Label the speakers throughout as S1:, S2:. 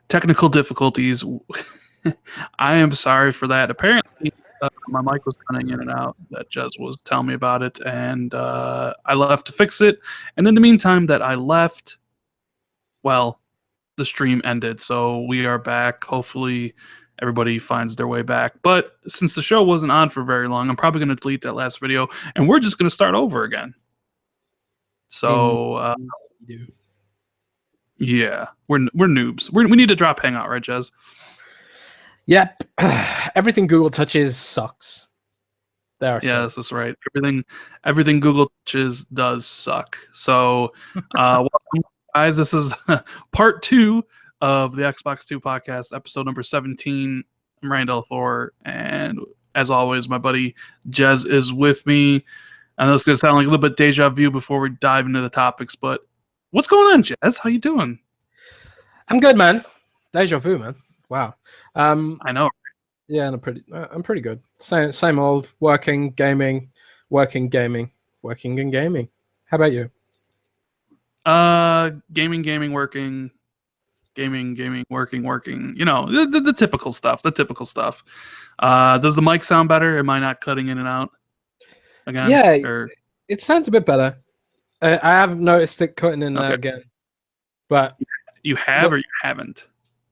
S1: Technical difficulties. I am sorry for that. Apparently, my mic was cutting in and out. That Jez was telling me about it, and I left to fix it. And in the meantime, that I left, well, the stream ended. So we are back. Hopefully, everybody finds their way back. But since the show wasn't on for very long, I'm probably going to delete that last video, and we're just going to start over again. So yeah, we're noobs. We need to drop Hangout, right, Jez?
S2: Yep. Everything Google touches sucks.
S1: Yes, that's right. Everything Google touches does suck. So, welcome, guys. This is part 2 of the Xbox 2 podcast, episode number 17. I'm Randall Thor, and as always, my buddy Jez is with me. I know it's going to sound like a little bit deja vu before we dive into the topics, but what's going on, Jez? How you doing?
S2: I'm good, man. Deja vu, man. Wow.
S1: I know.
S2: Yeah, and I'm pretty good. Same old. Working, gaming, working, gaming, working, and gaming. How about you?
S1: Gaming, working, gaming, working. You know, the typical stuff. The typical stuff. Does the mic sound better? Am I not cutting in and out again?
S2: Yeah, it sounds a bit better. I have noticed it cutting in and out again, but
S1: you have or you haven't?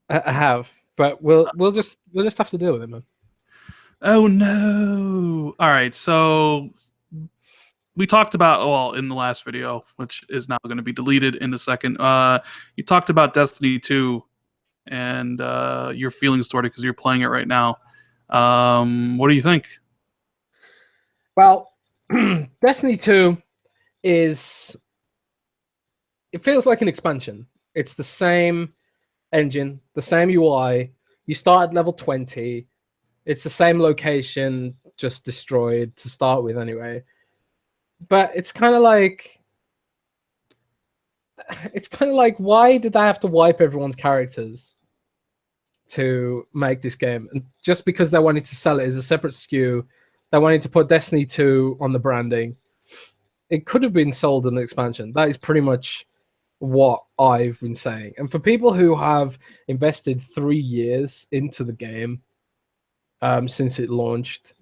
S2: I have. But we'll just have to deal with it, man.
S1: Oh no! All right, so we talked about in the last video, which is now going to be deleted in a second. You talked about Destiny 2 and your feelings toward it because you're playing it right now. What do you think?
S2: Well, Destiny 2 it feels like an expansion. It's the same engine, the same UI. You start at level 20. It's the same location, just destroyed to start with anyway. But it's kind of like why did they have to wipe everyone's characters to make this game? And just because they wanted to sell it as a separate SKU, they wanted to put Destiny 2 on the branding. It could have been sold as an expansion. That is pretty much what I've been saying. And for people who have invested 3 years into the game since it launched,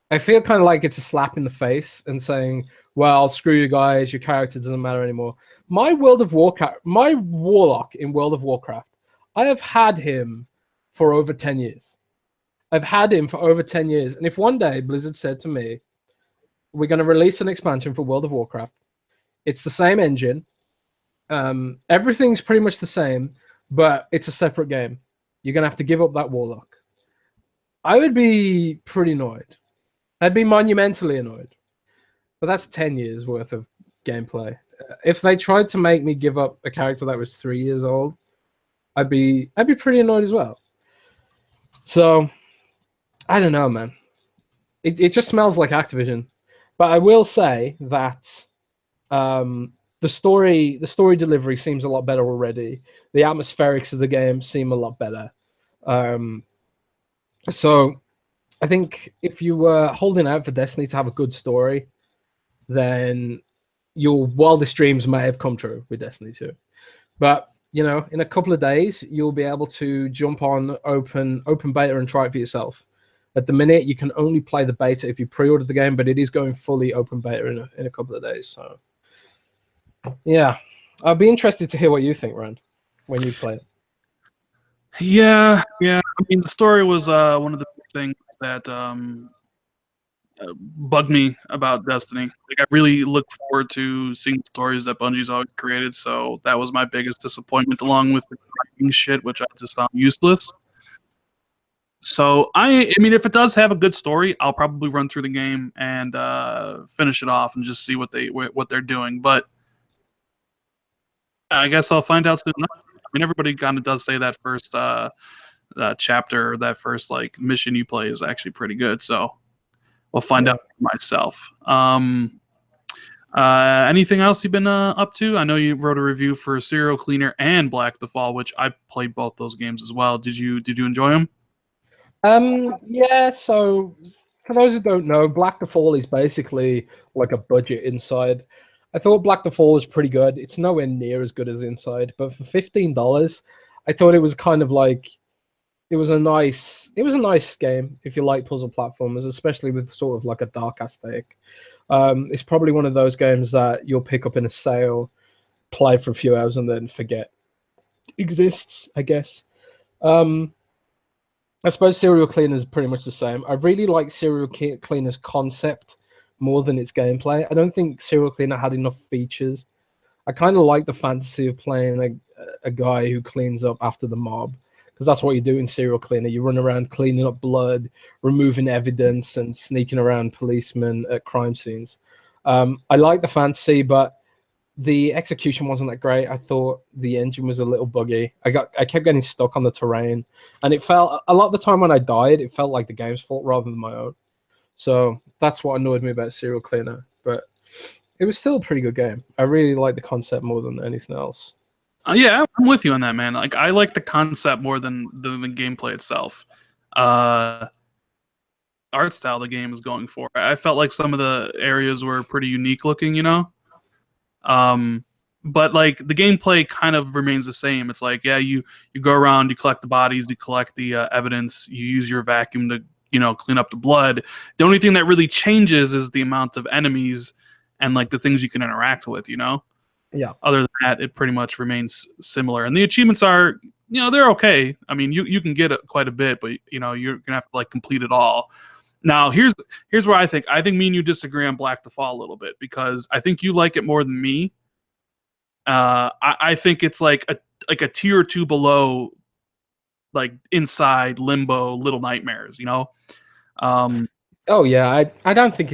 S2: I feel kind of like it's a slap in the face and saying, well, screw you guys, your character doesn't matter anymore. My Warlock in World of Warcraft, I have had him for over 10 years. I've had him for over 10 years. And if one day Blizzard said to me, we're going to release an expansion for World of Warcraft, it's the same engine, everything's pretty much the same, but it's a separate game. You're going to have to give up that Warlock. I would be pretty annoyed. I'd be monumentally annoyed. But that's 10 years worth of gameplay. If they tried to make me give up a character that was 3 years old, I'd be pretty annoyed as well. So, I don't know, man. It just smells like Activision. But I will say that the story delivery seems a lot better already. The atmospherics of the game seem a lot better. So I think if you were holding out for Destiny to have a good story, then your wildest dreams may have come true with Destiny 2. But, you know, in a couple of days, you'll be able to jump on open beta and try it for yourself. At the minute, you can only play the beta if you pre-order the game, but it is going fully open beta in a couple of days. So, yeah, I'll be interested to hear what you think, Rand, when you play it.
S1: Yeah. I mean, the story was one of the things that bugged me about Destiny. Like, I really look forward to seeing the stories that Bungie's always created. So that was my biggest disappointment, along with the writing shit, which I just found useless. So I mean, if it does have a good story, I'll probably run through the game and finish it off and just see what they're doing. But I guess I'll find out soon enough. I mean, everybody kind of does say that first chapter, that first like mission you play is actually pretty good. So we'll find out for myself. Anything else you've been up to? I know you wrote a review for Serial Cleaner and Black the Fall, which I played both those games as well. Did you enjoy them?
S2: Yeah, so for those who don't know, Black the Fall is basically like a budget Inside. I thought Black the Fall was pretty good. It's nowhere near as good as Inside, but for $15, I thought it was kind of like it was a nice game if you like puzzle platformers, especially with sort of like a dark aesthetic. It's probably one of those games that you'll pick up in a sale, play for a few hours, and then forget exists, I guess. Um, I suppose Serial Cleaner is pretty much the same. I really like Serial Cleaner's concept more than its gameplay. I don't think Serial Cleaner had enough features. I kind of like the fantasy of playing a guy who cleans up after the mob, because that's what you do in Serial Cleaner. You run around cleaning up blood, removing evidence, and sneaking around policemen at crime scenes. I like the fantasy, but the execution wasn't that great. I thought the engine was a little buggy. I kept getting stuck on the terrain, and it felt a lot of the time when I died, it felt like the game's fault rather than my own. So that's what annoyed me about Serial Cleaner. But it was still a pretty good game. I really like the concept more than anything else.
S1: Yeah, I'm with you on that, man. Like, I like the concept more than the gameplay itself. Uh, Art style the game is going for. I felt like some of the areas were pretty unique looking, you know. Um, but like the gameplay kind of remains the same. It's like, yeah, you go around, you collect the bodies, you collect the evidence, you use your vacuum to clean up the blood. The only thing that really changes is the amount of enemies and like the things you can interact with.
S2: Yeah.
S1: Other than that, it pretty much remains similar. And the achievements are, they're okay. I mean, you can get quite a bit, but you're gonna have to like complete it all. Now, here's where I think me and you disagree on Black to Fall a little bit, because I think you like it more than me. I think it's like a tier or two below, like Inside, Limbo, Little Nightmares. Um,
S2: Oh yeah. I don't think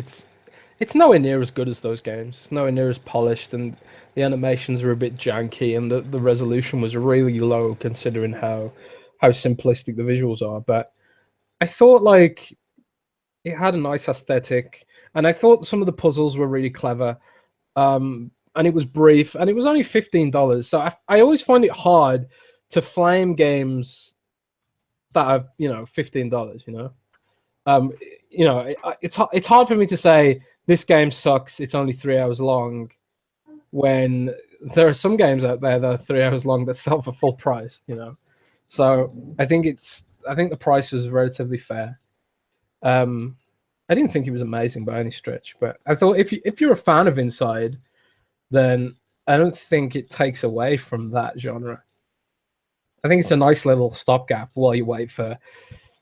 S2: it's nowhere near as good as those games. It's nowhere near as polished, and the animations are a bit janky, and the resolution was really low considering how simplistic the visuals are. But I thought like it had a nice aesthetic, and I thought some of the puzzles were really clever. And it was brief, and it was only $15. So I always find it hard to flame games that are $15. Um, it's hard for me to say this game sucks. It's only 3 hours long, when there are some games out there that are 3 hours long that sell for full price. So I think the price was relatively fair. Um, I didn't think it was amazing by any stretch, but I thought if you're a fan of Inside, then I don't think it takes away from that genre. I think it's a nice little stopgap while you wait for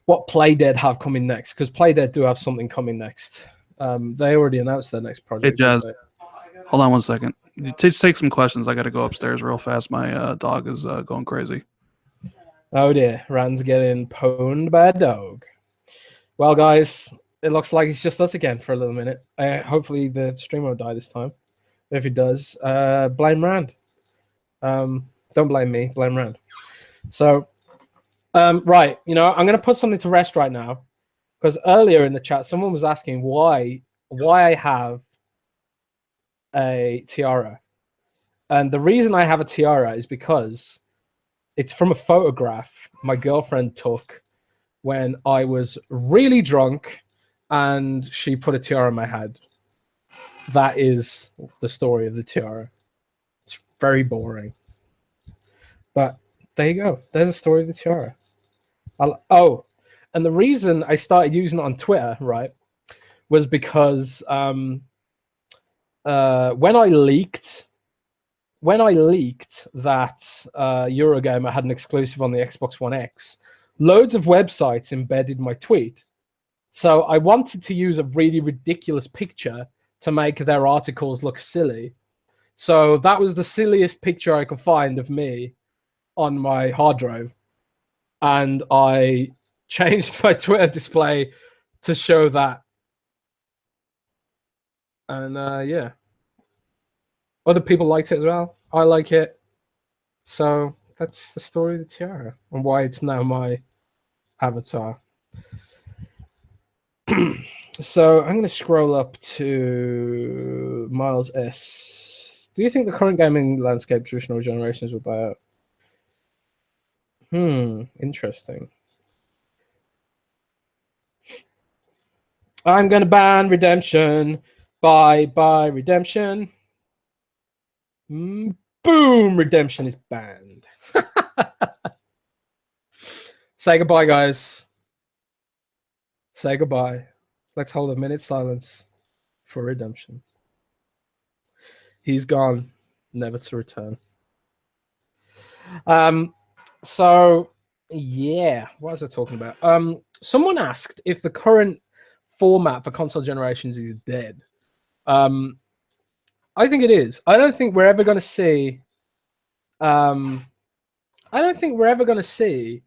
S2: what Playdead have coming next, because Playdead do have something coming next. They already announced their next
S1: hey,
S2: project, didn't
S1: Jazz,
S2: they?
S1: hold on one second. Take some questions. I got to go upstairs real fast. My dog is going crazy.
S2: Oh dear, Rand's getting pwned by a dog. Well, guys, it looks like it's just us again for a little minute. Hopefully the stream won't die this time. If it does, blame Rand. Don't blame me, blame Rand. So, right, I'm going to put something to rest right now, because earlier in the chat, someone was asking why I have a tiara. And the reason I have a tiara is because it's from a photograph my girlfriend took when I was really drunk, and she put a tiara on my head. That is the story of the tiara. It's very boring. But there you go. There's the story of the tiara. And the reason I started using it on Twitter, right, was because when I leaked that Eurogamer had an exclusive on the Xbox One X, loads of websites embedded my tweet. So I wanted to use a really ridiculous picture to make their articles look silly. So that was the silliest picture I could find of me on my hard drive. And I changed my Twitter display to show that. And yeah, other people liked it as well. I like it. So that's the story of the tiara and why it's now my avatar. So I'm going to scroll up to Miles S. Do you think the current gaming landscape traditional generations will die out? Interesting. I'm going to ban Redemption. Bye, Redemption. Boom, Redemption is banned. Say goodbye, guys. Say goodbye. Let's hold a minute's silence for redemption. He's gone, never to return. So yeah, what was I talking about? Someone asked if the current format for console generations is dead. I think it is. I don't think we're ever going to see. I don't think we're ever going to see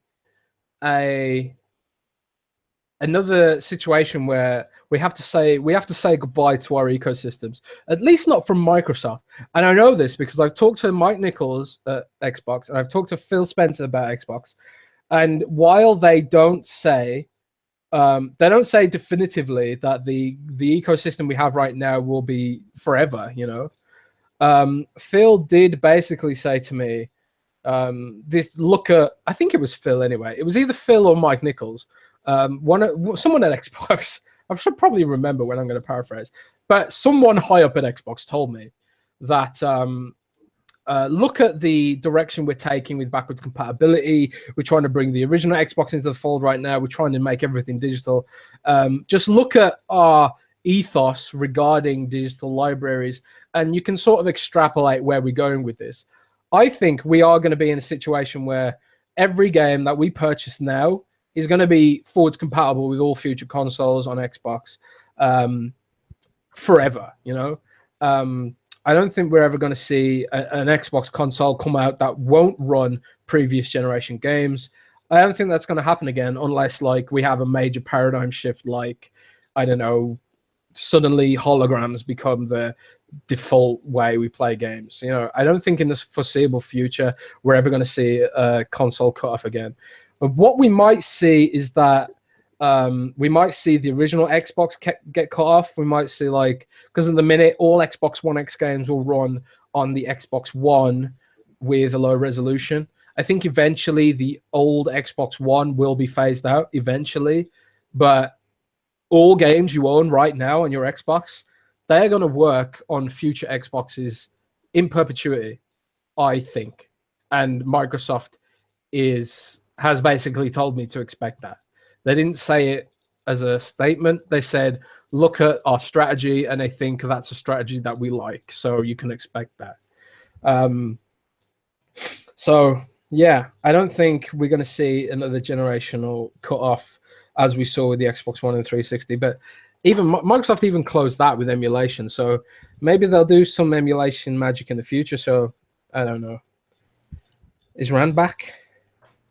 S2: another situation where we have to say goodbye to our ecosystems. At least not from Microsoft. And I know this because I've talked to Mike Nichols at Xbox, and I've talked to Phil Spencer about Xbox. And while they don't say definitively that the ecosystem we have right now will be forever, you know, Phil did basically say to me, I think it was Phil anyway. It was either Phil or Mike Nichols. Someone at Xbox. I should probably remember when I'm going to paraphrase, but someone high up at Xbox told me that look at the direction we're taking with backwards compatibility. We're trying to bring the original Xbox into the fold right now. We're trying to make everything digital. Just look at our ethos regarding digital libraries, and you can sort of extrapolate where we're going with this. I think we are going to be in a situation where every game that we purchase now is going to be forwards compatible with all future consoles on Xbox forever, you know? I don't think we're ever going to see an Xbox console come out that won't run previous generation games. I don't think that's going to happen again unless like we have a major paradigm shift, like, I don't know, suddenly holograms become the default way we play games. You know, I don't think in the foreseeable future we're ever going to see a console cut off again. But what we might see is that we might see the original Xbox get cut off. We might see, like, because in the minute all Xbox One X games will run on the Xbox One with a low resolution. I think eventually the old Xbox One will be phased out eventually, but all games you own right now on your Xbox, they're going to work on future Xboxes in perpetuity, I think. And Microsoft has basically told me to expect that. They didn't say it as a statement. They said, look at our strategy, and they think that's a strategy that we like, so you can expect that. So, yeah, I don't think we're going to see another generational cut off as we saw with the Xbox One and 360. But even Microsoft even closed that with emulation. So maybe they'll do some emulation magic in the future. So I don't know. Is Rand back?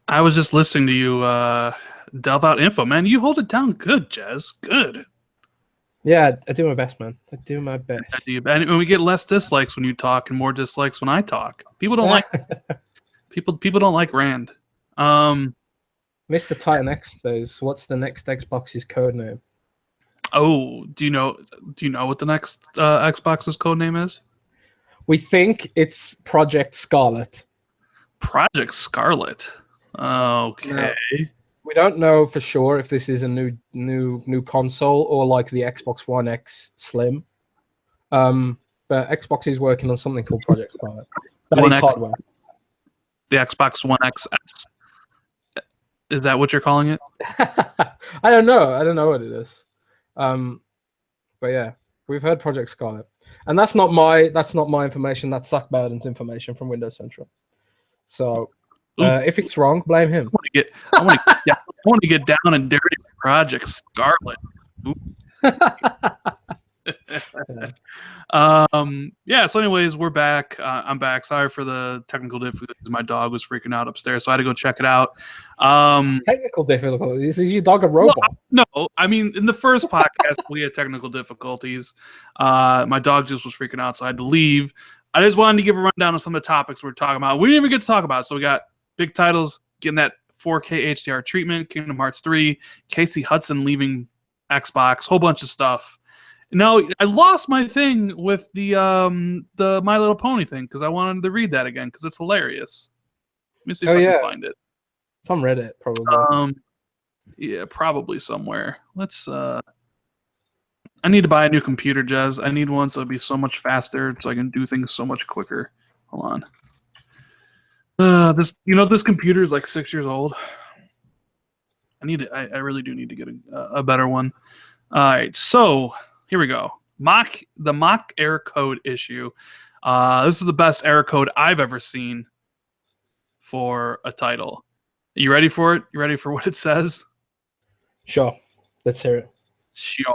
S1: I was just listening to you delve out info, man. You hold it down good, Jez. Good.
S2: Yeah, I do my best, man. I do my best.
S1: And we get less dislikes when you talk and more dislikes when I talk. People don't like people don't like Rand.
S2: Mr. Titan X says, "What's the next Xbox's code name?"
S1: Oh, do you know what the next Xbox's code name is?
S2: We think it's Project Scarlet.
S1: Project Scarlet. Okay.
S2: Now, we don't know for sure if this is a new console or like the Xbox One X Slim. But Xbox is working on something called Project Scarlet. That is hardware.
S1: The Xbox One XS. Is that what you're calling it?
S2: I don't know. I don't know what it is. But yeah, we've heard Project Scarlet, and that's not my information. That's Zach Bowden's information from Windows Central. So if it's wrong, blame him.
S1: I want to get down and dirty with Project Scarlet. Yeah. So anyways, we're back. I'm back. Sorry for the technical difficulties. My dog was freaking out upstairs, so I had to go check it out.
S2: Technical difficulties? Is your dog a robot?
S1: No, I mean, in the first podcast we had technical difficulties. My dog just was freaking out, so I had to leave. I just wanted to give a rundown of some of the topics we're talking about. We didn't even get to talk about it. So we got big titles getting that 4K HDR treatment, Kingdom Hearts 3, Casey Hudson leaving Xbox, whole bunch of stuff. Now, I lost my thing with the My Little Pony thing because I wanted to read that again because it's hilarious. Let me see if I can find it.
S2: It's on Reddit, probably.
S1: Yeah, probably somewhere. Let's. I need to buy a new computer, Jez. I need one so it'll be so much faster, so I can do things so much quicker. Hold on. This computer is like 6 years old. I really do need to get a better one. All right, so here we go. The mock error code issue. This is the best error code I've ever seen for a title. You ready for it? You ready for what it says?
S2: Sure. Let's hear it.
S1: Sure.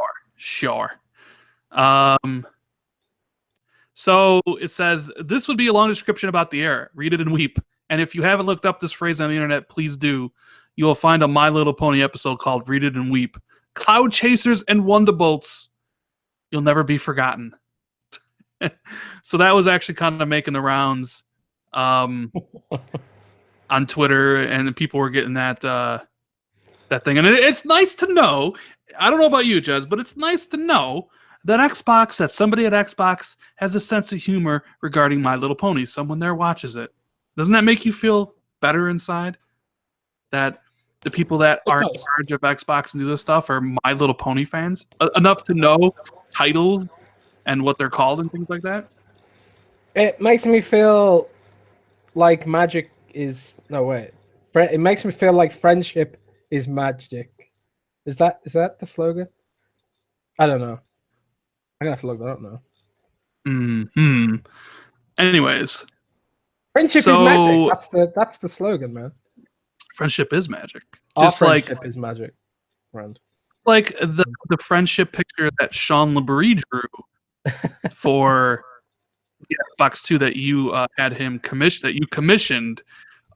S1: So it says, this would be a long description about the error. Read it and weep. And if you haven't looked up this phrase on the internet, please do. You will find a My Little Pony episode called Read It and Weep. Cloud chasers and wonderbolts. You'll never be forgotten. So that was actually kind of making the rounds on Twitter, and people were getting that thing. And it's nice to know. I don't know about you, Jez, but it's nice to know that somebody at Xbox has a sense of humor regarding My Little Pony. Someone there watches it. Doesn't that make you feel better inside? That the people that are in charge of Xbox and do this stuff are My Little Pony fans enough to know titles and what they're called and things like that.
S2: It makes me feel like magic is it makes me feel like friendship is magic. Is that the slogan? I don't know. I'm gonna have to look that up now.
S1: Anyways,
S2: friendship is magic. That's the slogan, man.
S1: Friendship is magic.
S2: Our friendship is magic, friend.
S1: Like the friendship picture that Sean LeBrie drew for the Xbox 2 that you had him commissioned.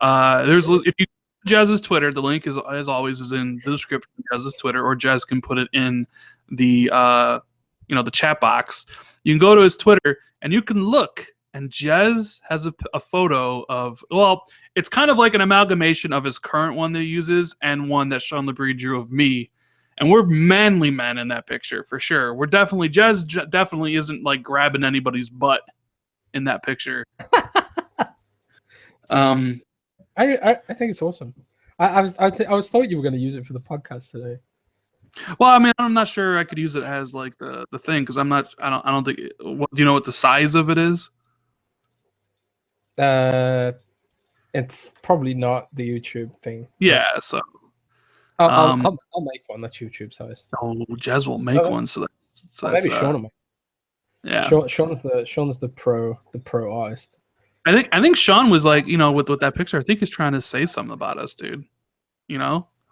S1: If you Jazz's Twitter, the link is as always is in the description of Jazz's Twitter, or Jazz can put it in the the chat box. You can go to his Twitter and you can look, and Jez has a photo of, well, it's kind of like an amalgamation of his current one that he uses and one that Sean LeBrie drew of me. And we're manly men in that picture for sure. We're definitely, Jez definitely isn't like grabbing anybody's butt in that picture.
S2: I think it's awesome. I was thought you were going to use it for the podcast today.
S1: Well, I mean, I'm not sure I could use it as like the thing, because I don't think. Do you know what the size of it is?
S2: It's probably not the YouTube thing.
S1: Yeah, so
S2: I'll make one that's YouTube size.
S1: Oh, Jez will make one, so that's
S2: maybe Sean will make.
S1: Yeah,
S2: Sean's the pro artist.
S1: I think Sean was like, with that picture, I think he's trying to say something about us, dude.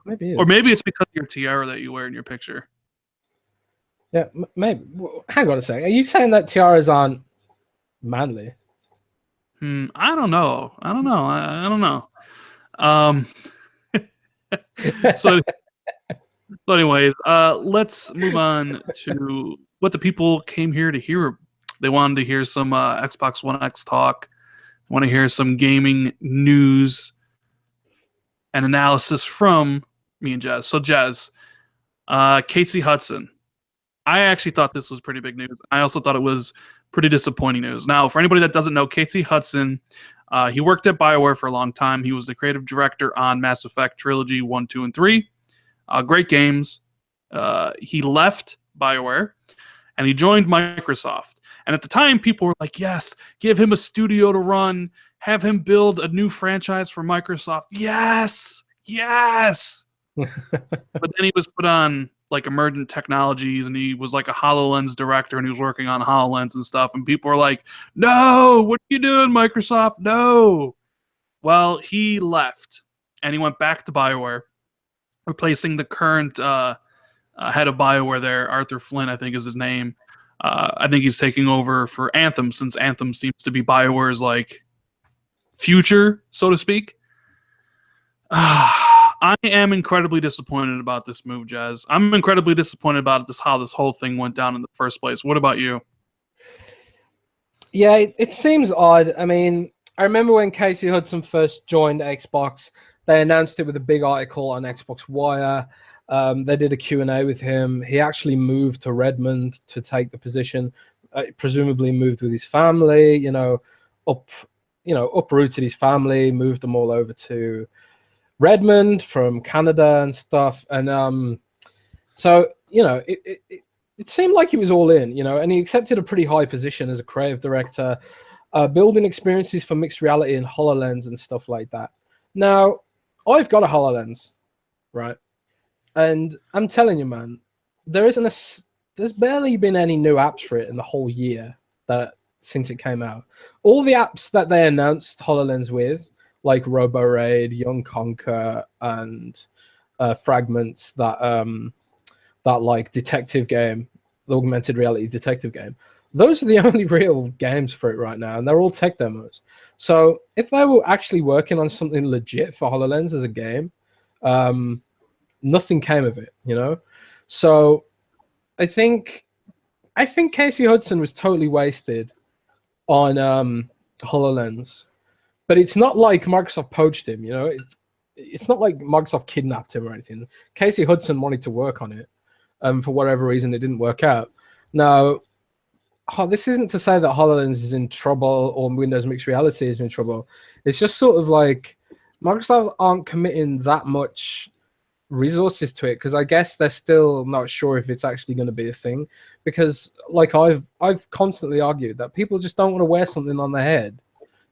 S2: Maybe it is.
S1: Or maybe it's because of your tiara that you wear in your picture.
S2: Yeah, maybe. Hang on a second. Are you saying that tiaras aren't manly?
S1: I don't know. I don't know. So anyways, let's move on to what the people came here to hear. They wanted to hear some Xbox One X talk. Want to hear some gaming news and analysis from me and Jez. So Jez, Casey Hudson. I actually thought this was pretty big news. I also thought it was pretty disappointing news. Now, for anybody that doesn't know, Casey Hudson, he worked at BioWare for a long time. He was the creative director on Mass Effect Trilogy 1, 2, and 3. Great games. He left BioWare, and he joined Microsoft. And at the time, people were like, yes, give him a studio to run. Have him build a new franchise for Microsoft. Yes. But then he was put on like Emergent Technologies, and he was like a HoloLens director, and he was working on HoloLens and stuff. And people were like, no, what are you doing, Microsoft? No. Well, he left, and he went back to BioWare, replacing the current head of BioWare there, Arthur Flynn, I think is his name. I think he's taking over for Anthem, since Anthem seems to be BioWare's like future, so to speak. I am incredibly disappointed about this move, Jez. I'm incredibly disappointed about how this whole thing went down in the first place. What about you?
S2: Yeah, it seems odd. I mean, I remember when Casey Hudson first joined Xbox, they announced it with a big article on Xbox Wire. They did a Q&A with him. He actually moved to Redmond to take the position, presumably moved with his family, uprooted his family, moved them all over to Redmond from Canada and stuff. And so, it seemed like he was all in, and he accepted a pretty high position as a creative director, building experiences for mixed reality and HoloLens and stuff like that. Now, I've got a HoloLens, right? And I'm telling you, man, there isn't there's barely been any new apps for it in the whole year that since it came out. All the apps that they announced HoloLens with, like Robo Raid, Young Conquer, and Fragments, that like detective game, the augmented reality detective game. Those are the only real games for it right now, and they're all tech demos. So if they were actually working on something legit for HoloLens as a game, nothing came of it, you know. So I think Casey Hudson was totally wasted on HoloLens, but it's not like Microsoft poached him, you know. It's not like Microsoft kidnapped him or anything. Casey Hudson wanted to work on it. For whatever reason, it didn't work out. Now, this isn't to say that HoloLens is in trouble or Windows Mixed Reality is in trouble. It's just sort of like Microsoft aren't committing that much resources to it because I guess they're still not sure if it's actually going to be a thing. Because like I've constantly argued that people just don't want to wear something on their head,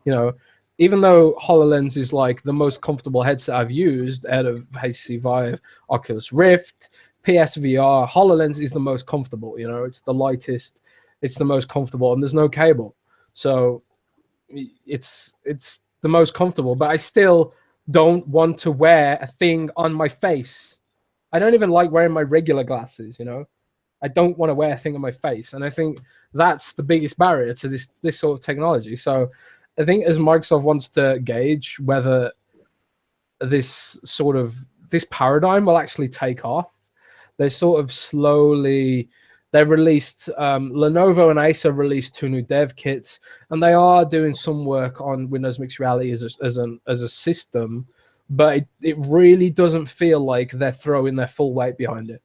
S2: you know. Even though HoloLens is like the most comfortable headset I've used out of HTC Vive, Oculus Rift, PSVR, HoloLens is the most comfortable. You know, it's the lightest, it's the most comfortable, and there's no cable, so it's the most comfortable. But I still don't want to wear a thing on my face. I don't even like wearing my regular glasses. You know, I don't want to wear a thing on my face, and I think that's the biggest barrier to this sort of technology. So I think as Microsoft wants to gauge whether this paradigm will actually take off, they sort of slowly they released Lenovo and Acer released 2 new dev kits, and they are doing some work on Windows Mixed Reality as a system, but it really doesn't feel like they're throwing their full weight behind it.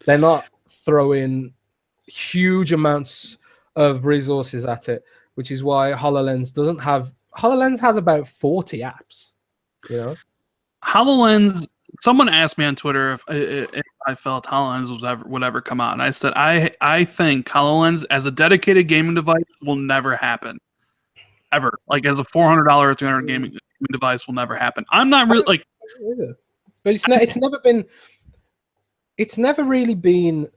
S2: They're not throwing huge amounts of resources at it, which is why HoloLens has about 40 apps, you know.
S1: HoloLens. Someone asked me on Twitter if I felt HoloLens would ever come out, and I said I think HoloLens as a dedicated gaming device will never happen, ever. Like as a $400 or $300 gaming device will never happen. I'm not really like,
S2: but it's never really been.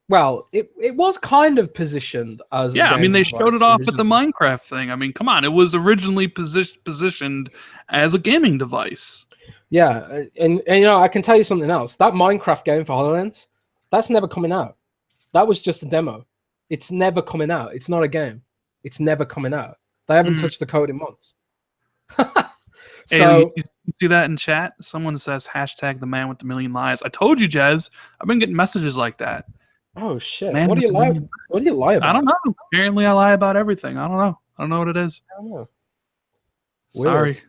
S2: Well, it was kind of positioned as
S1: yeah.
S2: a
S1: I mean, they
S2: gaming
S1: showed it
S2: device
S1: off at the
S2: originally.
S1: Minecraft thing. I mean, come on, it was originally positioned as a gaming device.
S2: Yeah, and you know, I can tell you something else. That Minecraft game for HoloLens, that's never coming out. That was just a demo. It's never coming out. It's not a game. It's never coming out. They haven't touched the code in months.
S1: Hey,
S2: So,
S1: you see that in chat? Someone says hashtag the man with the million lies. I told you, Jez. I've been getting messages like that.
S2: oh shit,
S1: Man
S2: what do
S1: with
S2: you
S1: the
S2: lie?
S1: million.
S2: What do you lie
S1: I don't
S2: about?
S1: know. Apparently, I lie about everything. I don't know. I don't know what it is.
S2: I don't know. Weird.
S1: Sorry.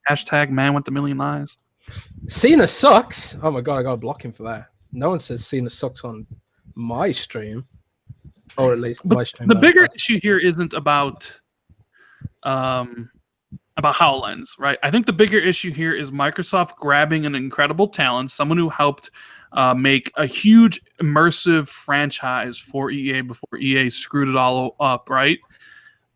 S1: Hashtag man with the million lies.
S2: Cena sucks. Oh my god, I gotta block him for that. No one says Cena sucks on my stream, or at least
S1: But
S2: my stream.
S1: the
S2: That is.
S1: bigger issue here isn't about HoloLens, right? I think the bigger issue here is Microsoft grabbing an incredible talent, someone who helped make a huge immersive franchise for EA before EA screwed it all up, right?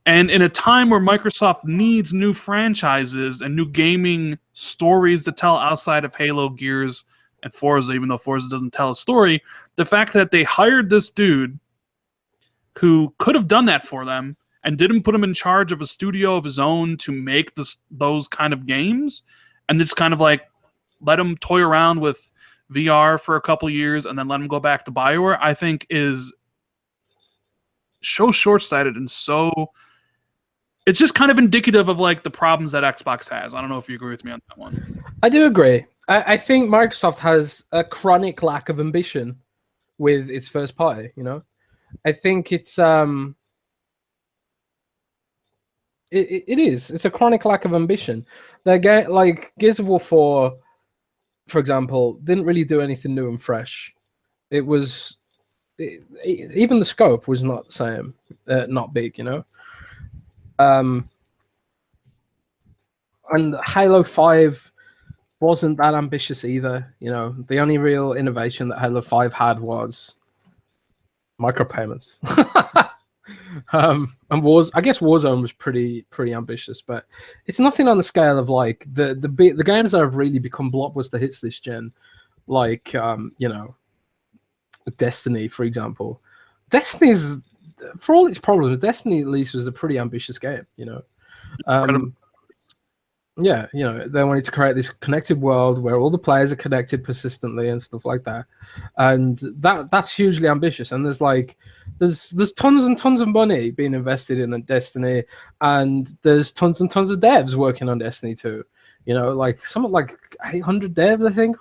S1: And in a time where Microsoft needs new franchises and new gaming stories to tell outside of Halo, Gears, and Forza, even though Forza doesn't tell a story, the fact that they hired this dude who could have done that for them and didn't put him in charge of a studio of his own to make those kind of games, and just kind of like let him toy around with VR for a couple years and then let him go back to BioWare, I think is so short-sighted and so it's just kind of indicative of like the problems that Xbox has. I don't know if you agree with me on that one.
S2: I do agree. I think Microsoft has a chronic lack of ambition with its first party. You know, I think it's it is. It's a chronic lack of ambition. They get like Gears of War 4, for example, didn't really do anything new and fresh. It was even the scope was not the same, not big. You know. And Halo 5 wasn't that ambitious either. You know, the only real innovation that Halo 5 had was micropayments. And I guess Warzone was pretty ambitious, but it's nothing on the scale of like the games that have really become blockbuster hits this gen like you know, Destiny, for example. Destiny's, for all its problems, Destiny at least was a pretty ambitious game, you know.
S1: Incredible.
S2: Yeah, you know, they wanted to create this connected world where all the players are connected persistently and stuff like that, and that's hugely ambitious. And there's tons and tons of money being invested in Destiny, and there's tons and tons of devs working on Destiny too. You know, like something like 800 devs, I think.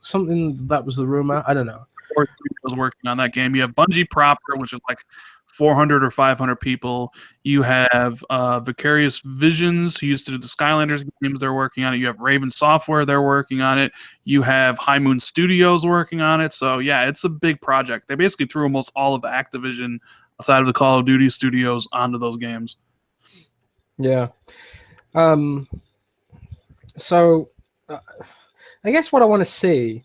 S2: Something that was the rumor. I don't know.
S1: Or studios working on that game. You have Bungie proper, which is like 400 or 500 people. You have Vicarious Visions, who used to do the Skylanders games. They're working on it. You have Raven Software. They're working on it. You have High Moon Studios working on it. So yeah, it's a big project. They basically threw almost all of the Activision outside of the Call of Duty studios onto those games.
S2: Yeah. So I guess what I want to see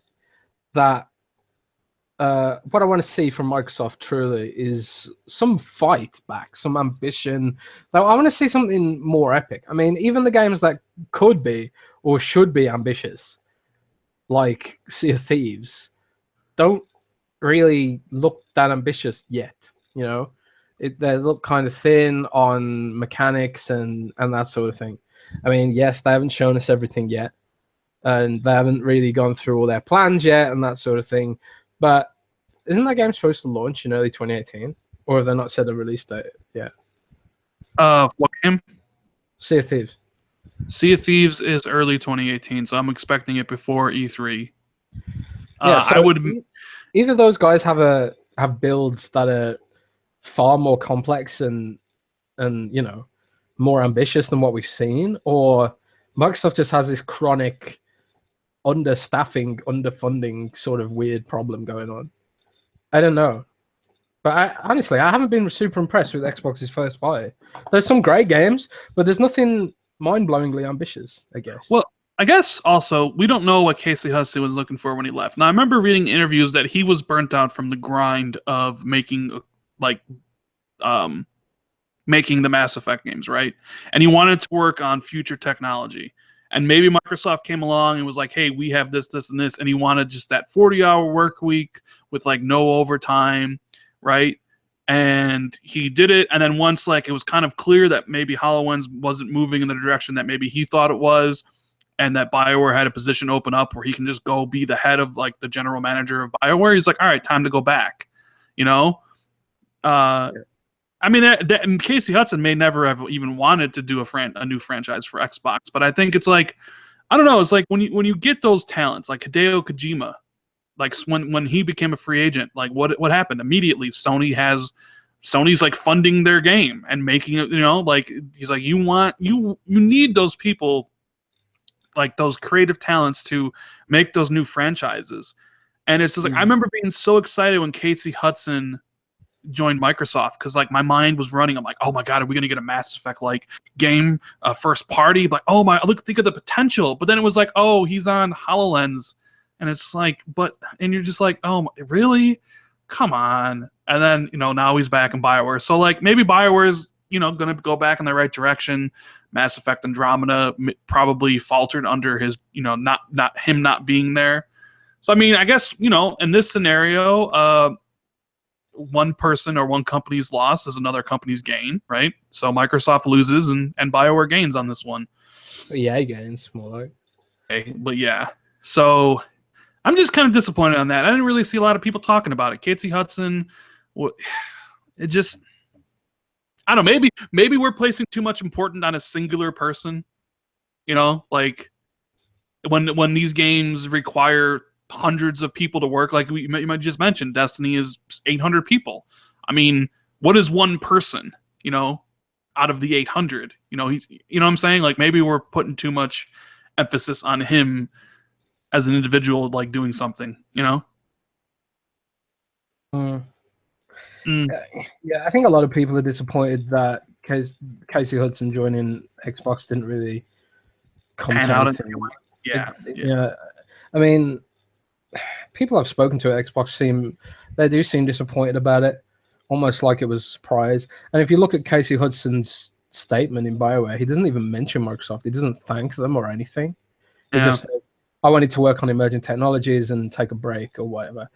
S2: that what I want to see from Microsoft truly is some fight back, some ambition. Now, I want to see something more epic. I mean, even the games that could be or should be ambitious, like Sea of Thieves, don't really look that ambitious yet. You know, they look kind of thin on mechanics and that sort of thing. I mean, yes, they haven't shown us everything yet, and they haven't really gone through all their plans yet and that sort of thing. But isn't that game supposed to launch in early 2018? Or have they not set a release date yet?
S1: What game?
S2: Sea of Thieves.
S1: Sea of Thieves is early 2018, so I'm expecting it before E3.
S2: Yeah, so
S1: I would.
S2: Either those guys have builds that are far more complex and you know, more ambitious than what we've seen, or Microsoft just has this chronic understaffing, underfunding sort of weird problem going on. I don't know. But honestly, I haven't been super impressed with Xbox's first party. There's some great games, but there's nothing mind-blowingly ambitious, I guess.
S1: Well, I guess also we don't know what Casey Hudson was looking for when he left. Now I remember reading interviews that he was burnt out from the grind of making making the Mass Effect games, right? And he wanted to work on future technology. And maybe Microsoft came along and was like, "Hey, we have this, this, and this," and he wanted just that 40-hour work week with like no overtime, right? And he did it. And then once like it was kind of clear that maybe HoloLens wasn't moving in the direction that maybe he thought it was, and that BioWare had a position open up where he can just go be the head of like the general manager of BioWare, he's like, "All right, time to go back," you know. I mean, and Casey Hudson may never have even wanted to do a new franchise for Xbox, but I think it's like, I don't know, it's like when you get those talents like Hideo Kojima, like when he became a free agent, like what happened immediately? Sony's like funding their game and making it, you know, like he's like, you need those people, like those creative talents to make those new franchises. And it's just like I remember being so excited when Casey Hudson joined Microsoft because like my mind was running. I'm like, oh my god, are we gonna get a Mass Effect like game, first party? Like, oh my, think of the potential. But then it was like, oh, he's on HoloLens, and it's like, and you're just like, oh, really? Come on. And then now he's back in BioWare. So like maybe BioWare is gonna go back in the right direction. Mass Effect Andromeda probably faltered under his not being there. So I mean, I guess in this scenario, one person or one company's loss is another company's gain, right? So Microsoft loses and BioWare gains on this one.
S2: Yeah, gains more like.
S1: Okay, but yeah, so I'm just kind of disappointed on that. I didn't really see a lot of people talking about it. Casey Hudson, it just, I don't know. Maybe we're placing too much importance on a singular person. Like when these games require hundreds of people to work, like you might just mention, Destiny is 800 people. I mean, what is one person, out of the 800? He's, what I'm saying? Like maybe we're putting too much emphasis on him as an individual, like doing something, Yeah,
S2: I think a lot of people are disappointed that Casey Hudson joining Xbox didn't really come to anything. Yeah. I mean, people I've spoken to at Xbox seem disappointed about it, almost like it was a surprise. And if you look at Casey Hudson's statement in BioWare, he doesn't even mention Microsoft. He doesn't thank them or anything. He just says, I wanted to work on emerging technologies and take a break or whatever.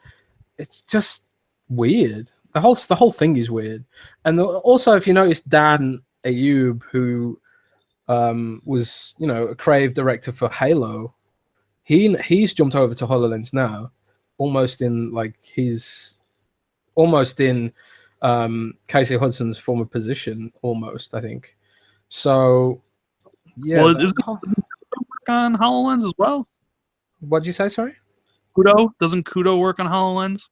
S2: It's just weird. The whole thing is weird. And also, if you notice, Dan Ayub, who was a creative director for Halo, he's jumped over to HoloLens now, almost in Casey Hudson's former position, almost, I think. So yeah.
S1: Well, isn't work on HoloLens as well?
S2: What'd you say? Sorry.
S1: Kudo, doesn't Kudo work on HoloLens?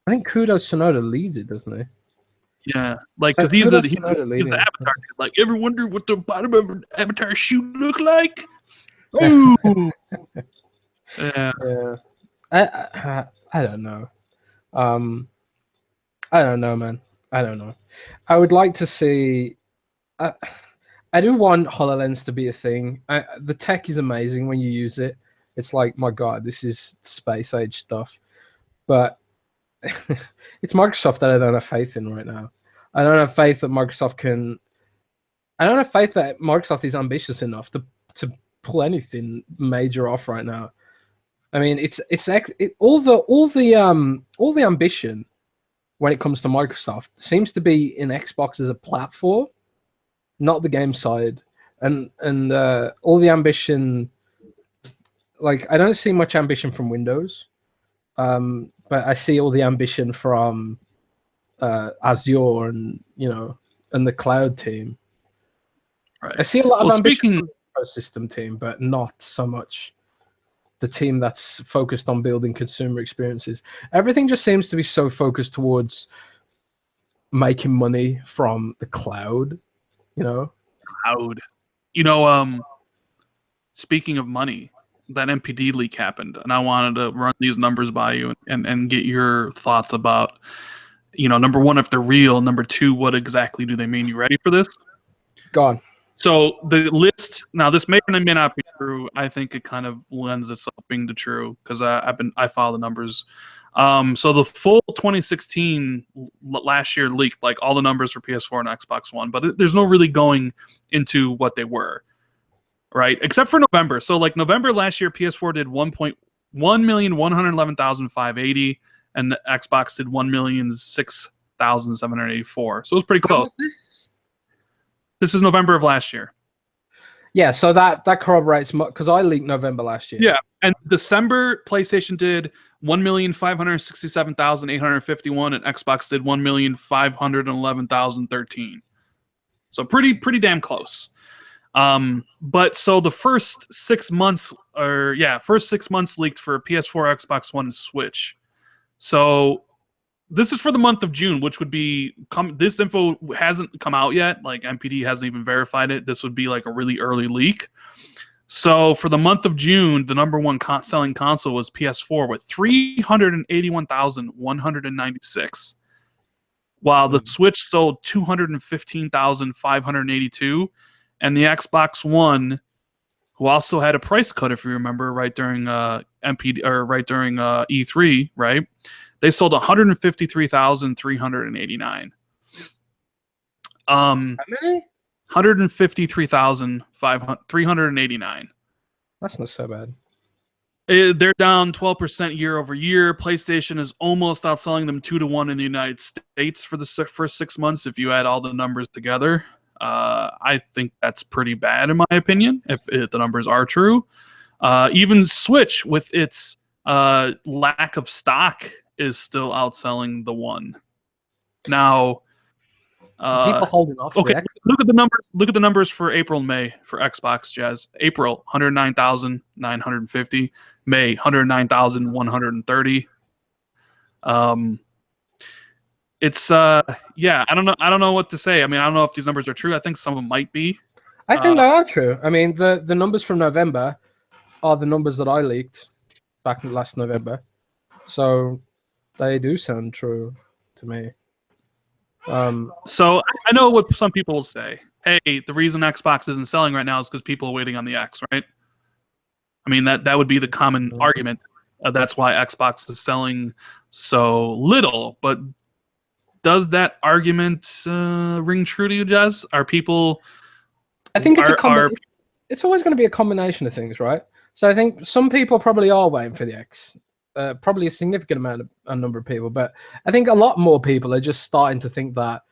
S2: I think Kudo Tsunoda leads it, doesn't he?
S1: Yeah, like because he's the Avatar.
S2: Leading.
S1: Like, ever wonder what the bottom of an Avatar shoe look like? Ooh. Yeah.
S2: Yeah. I don't know. I don't know, man. I don't know. I would like to see. I do want HoloLens to be a thing. The tech is amazing when you use it. It's like, my God, this is space age stuff. But it's Microsoft that I don't have faith in right now. I don't have faith that Microsoft can. I don't have faith that Microsoft is ambitious enough to pull anything major off right now. I mean, all the ambition when it comes to Microsoft seems to be in Xbox as a platform, not the game side, and all the ambition. Like, I don't see much ambition from Windows, but I see all the ambition from Azure and and the cloud team.
S1: Right.
S2: I see a lot of ambition from the ecosystem team, but not so much the team that's focused on building consumer experiences. Everything just seems to be so focused towards making money from the cloud.
S1: Cloud. Speaking of money, that MPD leak happened, and I wanted to run these numbers by you and get your thoughts about, number one, if they're real, number two, what exactly do they mean? You ready for this?
S2: Go on.
S1: So the list, now this may or may not be true. I think it kind of lends itself being to true because I follow the numbers. So the full 2016 last year leaked, like, all the numbers for PS4 and Xbox One, but there's no really going into what they were. Right, except for November. So, like, November last year, PS4 did 1,111,580, and the Xbox did 1,006,784. So it was pretty close. This is November of last year.
S2: Yeah, so that corroborates, because I leaked November last year.
S1: Yeah, and December, PlayStation did 1,567,851, and Xbox did 1,511,013. So pretty damn close. But so the first 6 months leaked for PS4, Xbox One, and Switch. So this is for the month of June, which would be this info hasn't come out yet. Like, MPD hasn't even verified it. This would be like a really early leak. So for the month of June, the number one selling console was PS4 with 381,196, while the Switch sold 215,582. And the Xbox One, who also had a price cut, if you remember, right during MPD or right during E3, right? They sold 153,389.
S2: How many?
S1: 153,389.
S2: That's not so bad.
S1: They're down 12% year over year. PlayStation is almost outselling them 2-1 in the United States for the first 6 months if you add all the numbers together. I think that's pretty bad, in my opinion, if the numbers are true. Even Switch, with its lack of stock, is still outselling the One. Now,
S2: people holding off.
S1: Okay, look at the numbers. Look at the numbers for April and May for Xbox, Jazz. April, 109,950. May, 109,130. It's yeah, I don't know what to say. I mean, I don't know if these numbers are true. I think some of them might be.
S2: I think they are true. I mean, the numbers from November are the numbers that I leaked back last November, so they do sound true to me.
S1: So I know what some people will say. Hey, the reason Xbox isn't selling right now is because people are waiting on the X, right? I mean, that would be the common argument. That's why Xbox is selling so little. But does that argument ring true to you, Jazz? Are people?
S2: I think it's it's always going to be a combination of things, right? So I think some people probably are waiting for the X. Probably a significant a number of people, but I think a lot more people are just starting to think that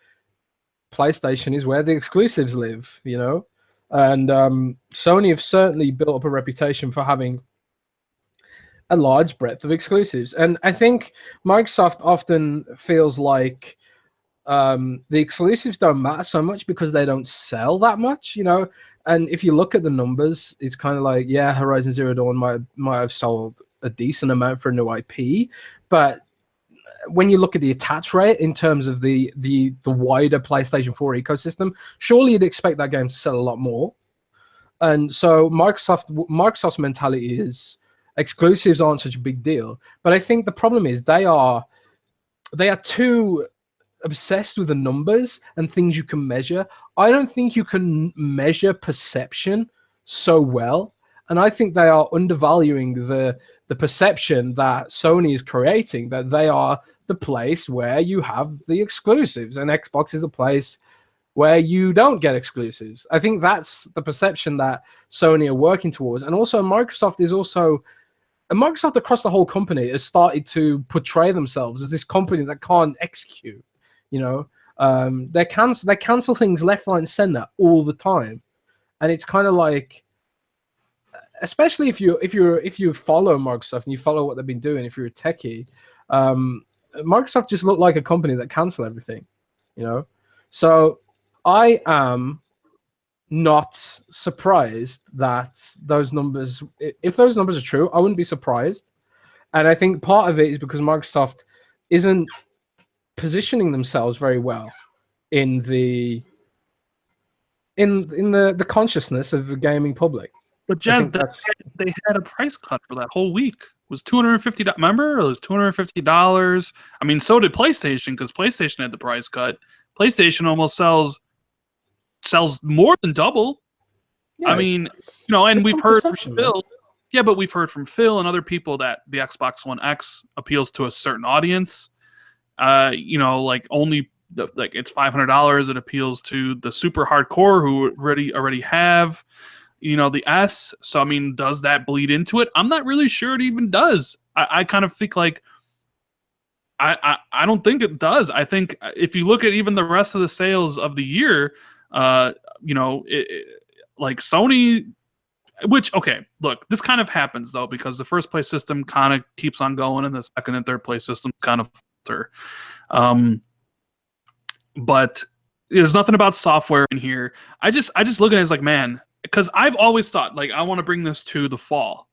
S2: PlayStation is where the exclusives live, you know. And Sony have certainly built up a reputation for having a large breadth of exclusives, and I think Microsoft often feels like the exclusives don't matter so much because they don't sell that much, you know. And if you look at the numbers, it's kind of like, yeah, Horizon Zero Dawn might have sold a decent amount for a new IP, but when you look at the attach rate in terms of the wider PlayStation 4 ecosystem, surely you'd expect that game to sell a lot more. And so Microsoft's mentality is exclusives aren't such a big deal. But I think the problem is they are too obsessed with the numbers and things you can measure. I don't think you can measure perception so well, and I think they are undervaluing the perception that Sony is creating, that they are the place where you have the exclusives, and Xbox is a place where you don't get exclusives. I think that's the perception that Sony are working towards, and also Microsoft across the whole company has started to portray themselves as this company that can't execute. You know, they cancel things left, right, and center all the time, and it's kind of like, especially if you follow Microsoft and you follow what they've been doing, if you're a techie, Microsoft just look like a company that cancel everything. You know, so I am not surprised that those numbers, if those numbers are true, I wouldn't be surprised. And I think part of it is because Microsoft isn't positioning themselves very well in the the consciousness of the gaming public.
S1: But
S2: I
S1: Jazz,
S2: think that's
S1: they had a price cut for that whole week. It was $250. Remember, it was $250. I mean, so did PlayStation because PlayStation had the price cut. PlayStation almost sells more than double.
S2: yeah.
S1: I mean, you know, and
S2: It's
S1: we've
S2: all
S1: heard from
S2: perception, man.
S1: Phil. Yeah, but we've heard from Phil and other people that the Xbox One X appeals to a certain audience. You know, like like it's $500. It appeals to the super hardcore who already have, you know, the S. So I mean, does that bleed into it? I'm not really sure it even does. I kind of think like I don't think it does. I think if you look at even the rest of the sales of the year, you know, like Sony, which okay, look, this kind of happens though because the first place system kind of keeps on going and the second and third place systems kind of falter. But there's nothing about software in here. I just look at it as like, man, because I've always thought like I want to bring this to the fall,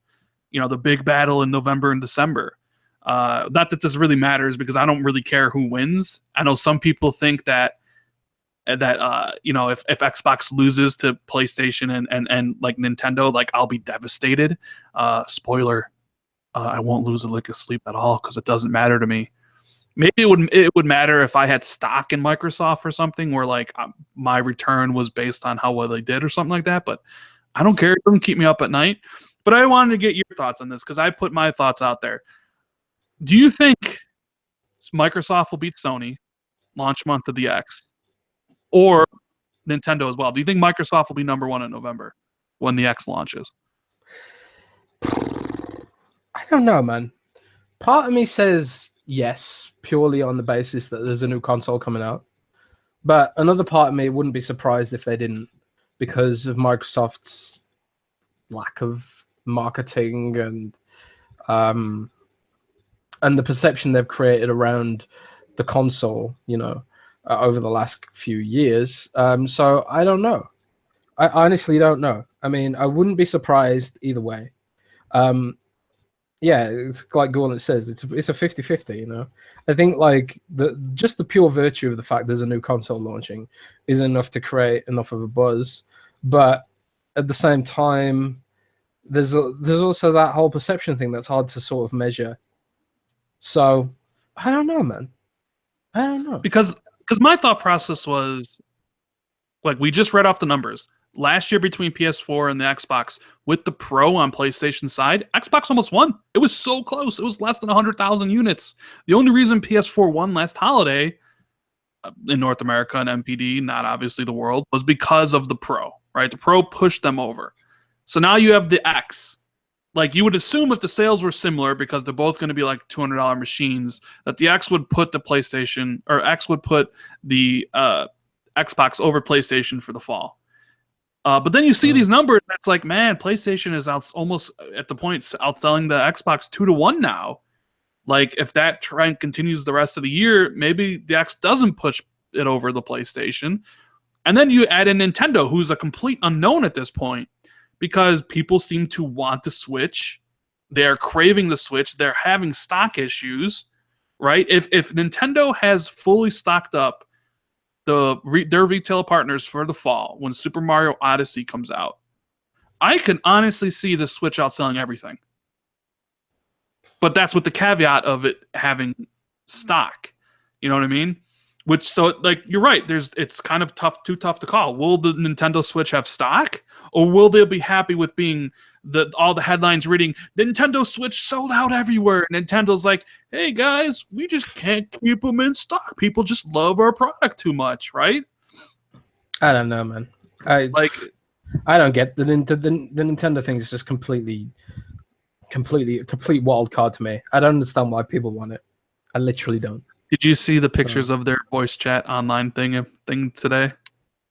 S1: you know, the big battle in November and December. Not that this really matters because I don't really care who wins. I know some people think that you know, if Xbox loses to PlayStation and like Nintendo, like I'll be devastated. Spoiler, I won't lose a lick of sleep at all because it doesn't matter to me. Maybe it would matter if I had stock in Microsoft or something where like my return was based on how well they did or something like that. But I don't care. It doesn't keep me up at night. But I wanted to get your thoughts on this because I put my thoughts out there. Do you think Microsoft will beat Sony launch month of the X or Nintendo as well? Do you think Microsoft will be number one in November when the X launches?
S2: I don't know, man. Part of me says yes, purely on the basis that there's a new console coming out. But another part of me wouldn't be surprised if they didn't, because of Microsoft's lack of marketing um, and the perception they've created around the console, you know, over the last few years. So I don't know. I honestly don't know. I mean, I wouldn't be surprised either way. Um, yeah, it's like Gauntlet says, it's a 50-50, you know. I think like the pure virtue of the fact there's a new console launching is enough to create enough of a buzz, but at the same time, there's also that whole perception thing that's hard to sort of measure. So I don't know, man. I don't know.
S1: Because my thought process was like we just read off the numbers. Last year between PS4 and the Xbox with the Pro on PlayStation side, Xbox almost won. It was so close. It was less than 100,000 units. The only reason PS4 won last holiday in North America and MPD, not obviously the world, was because of the Pro, right? The Pro pushed them over. So now you have the X. like you would assume if the sales were similar because they're both going to be like $200 machines, that the X would put the PlayStation or X would put the Xbox over PlayStation for the fall. But then you see these numbers, and it's like, man, PlayStation is almost at the point outselling the Xbox 2-1 now. Like, if that trend continues the rest of the year, maybe the X doesn't push it over the PlayStation. And then you add in Nintendo, who's a complete unknown at this point, because people seem to want the Switch. They're craving the Switch. They're having stock issues, right? If Nintendo has fully stocked up their retail partners for the fall when Super Mario Odyssey comes out, I can honestly see the Switch outselling everything. But that's with the caveat of it having stock. You know what I mean? Which, so like you're right. It's kind of too tough to call. Will the Nintendo Switch have stock, or will they be happy with being all the headlines reading Nintendo Switch sold out everywhere? Nintendo's like, hey guys, we just can't keep them in stock. People just love our product too much, right?
S2: I don't know, man. I don't get the Nintendo thing is just completely a complete wild card to me. I don't understand why people want it. I literally don't.
S1: Did you see the pictures of their voice chat online thing today?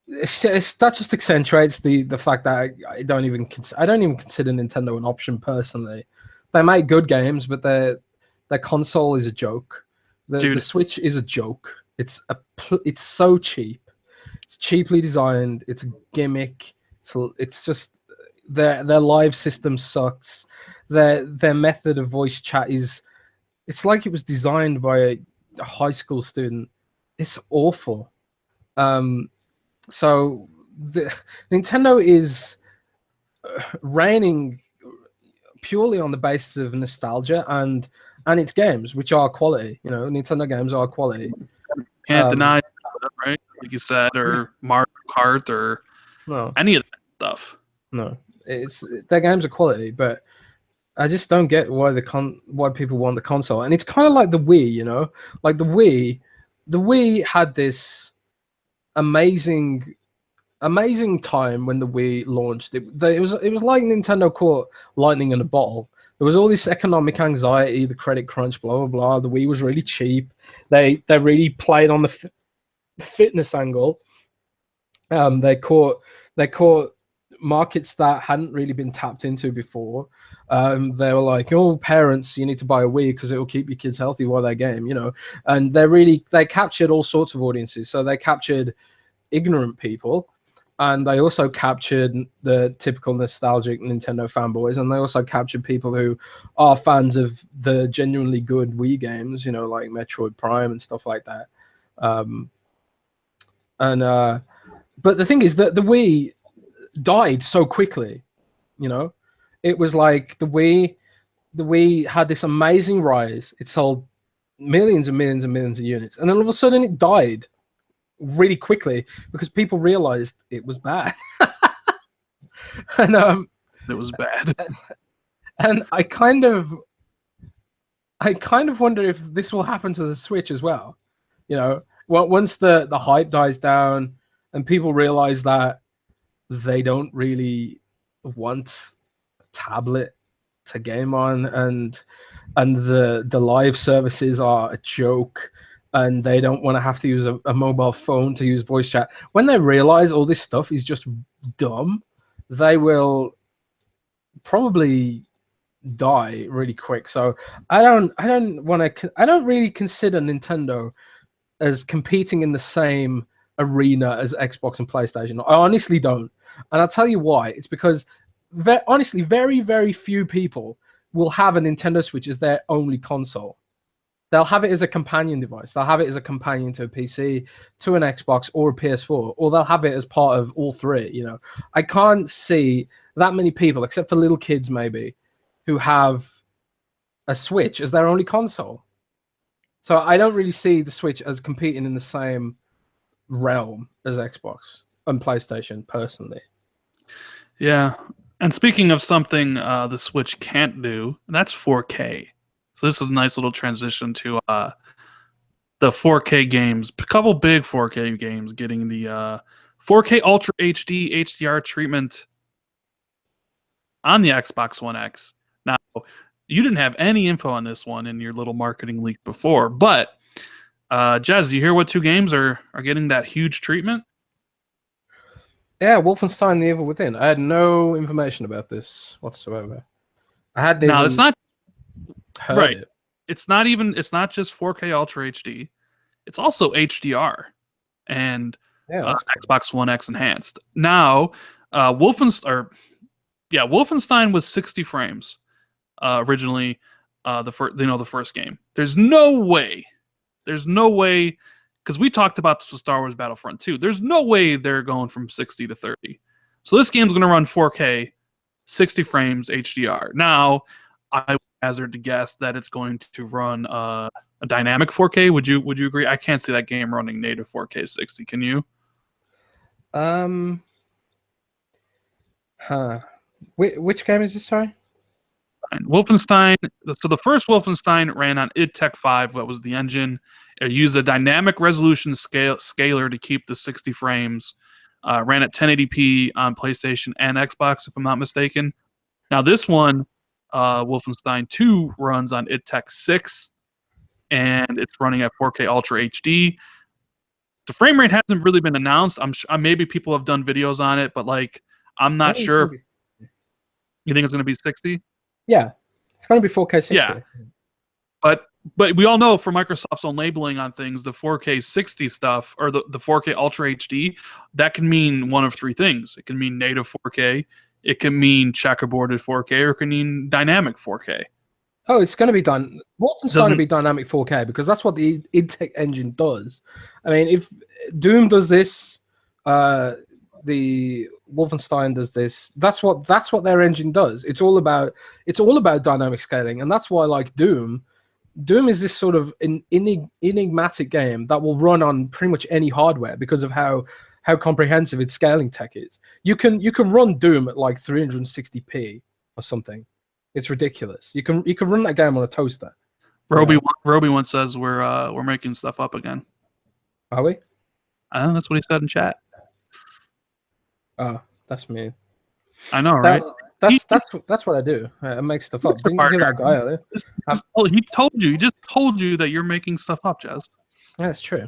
S2: That just accentuates the fact that I don't even consider Nintendo an option personally. They make good games, but their console is a joke. The Switch is a joke. It's so cheap. It's cheaply designed. It's a gimmick. It's just their live system sucks. Their method of voice chat it's like it was designed by a high school student. It's awful. So Nintendo is reigning purely on the basis of nostalgia and its games, which are quality. You know, Nintendo games are quality.
S1: Can't deny that, right? Like you said, or Mario Kart, or any of that stuff.
S2: No, their games are quality, but I just don't get why why people want the console. And it's kind of like the Wii, you know, like the Wii had this amazing time when the Wii launched. It was like Nintendo caught lightning in a bottle. There was all this economic anxiety, the credit crunch, blah blah blah. The Wii was really cheap. They really played on the fitness angle. They caught markets that hadn't really been tapped into before. They were like, "Oh, parents, you need to buy a Wii because it will keep your kids healthy while they game," you know. And they captured all sorts of audiences. So they captured ignorant people, and they also captured the typical nostalgic Nintendo fanboys, and they also captured people who are fans of the genuinely good Wii games, you know, like Metroid Prime and stuff like that. But the thing is that the Wii died so quickly, you know. It was like the Wii had this amazing rise. It sold millions and millions and millions of units, and then all of a sudden it died really quickly because people realized it was bad. And
S1: it was bad.
S2: And I kind of wonder if this will happen to the Switch as well. You know, once the hype dies down and people realize that they don't really want a tablet to game on, and the live services are a joke, and they don't want to have to use a mobile phone to use voice chat. When they realize all this stuff is just dumb, they will probably die really quick. So I don't really consider Nintendo as competing in the same arena as Xbox and PlayStation. I honestly don't. And I'll tell you why. It's because honestly, very, very few people will have a Nintendo Switch as their only console. They'll have it as a companion device. They'll have it as a companion to a PC, to an Xbox, or a PS4, or they'll have it as part of all three. You know, I can't see that many people, except for little kids maybe, who have a Switch as their only console. So I don't really see the Switch as competing in the same realm as Xbox and PlayStation, personally.
S1: Yeah, and speaking of something the Switch can't do, that's 4K. So this is a nice little transition to the 4K games. A couple big 4K games getting the 4K Ultra HD HDR treatment on the Xbox One X. you didn't have any info on this one in your little marketing leak before, but Jez, you hear what two games are getting that huge treatment?
S2: Yeah, Wolfenstein: The Evil Within. I had no information about this whatsoever. I hadn't
S1: Now it's
S2: even
S1: not
S2: heard
S1: right.
S2: it.
S1: It's not just 4K Ultra HD. It's also HDR and
S2: Yeah, that's cool.
S1: Xbox One X enhanced. Now, Wolfenstein was 60 frames originally. The first game. There's no way, because we talked about Star Wars Battlefront 2. There's no way they're going from 60 to 30. So this game's going to run 4K, 60 frames HDR. Now, I would hazard to guess that it's going to run a dynamic 4K. Would you agree? I can't see that game running native 4K 60. Can you?
S2: Which game is this? Sorry.
S1: Wolfenstein. So the first Wolfenstein ran on id Tech 5. What was the engine? It used a dynamic resolution scaler to keep the 60 frames. Ran at 1080p on PlayStation and Xbox, if I'm not mistaken. Now this one, Wolfenstein 2, runs on id Tech 6, and it's running at 4K Ultra HD. The frame rate hasn't really been announced. I'm sure maybe people have done videos on it, but like I'm not sure. You think it's going to be 60?
S2: Yeah, it's going to be 4K 60.
S1: Yeah, but we all know for Microsoft's own labeling on things, the 4K 60 stuff or the 4K Ultra HD, that can mean one of three things. It can mean native 4K, it can mean checkerboarded 4K, or it can mean dynamic 4K.
S2: Oh, it's going to be done. Wolfenstein going to be dynamic 4K because that's what the id Tech engine does. I mean, if Doom does this, the Wolfenstein does this. That's what their engine does. It's all about dynamic scaling, and that's why like Doom is this sort of enigmatic game that will run on pretty much any hardware because of how comprehensive its scaling tech is. You can run Doom at like 360p or something. It's ridiculous. You can run that game on a toaster.
S1: Roby once says we're making stuff up again.
S2: Are we?
S1: That's what he said in chat.
S2: Oh, that's mean.
S1: I know, right?
S2: That's what I do. I make stuff up. Didn't you hear that guy earlier?
S1: He just told you that you're making stuff up, Jez.
S2: Yeah, it's true.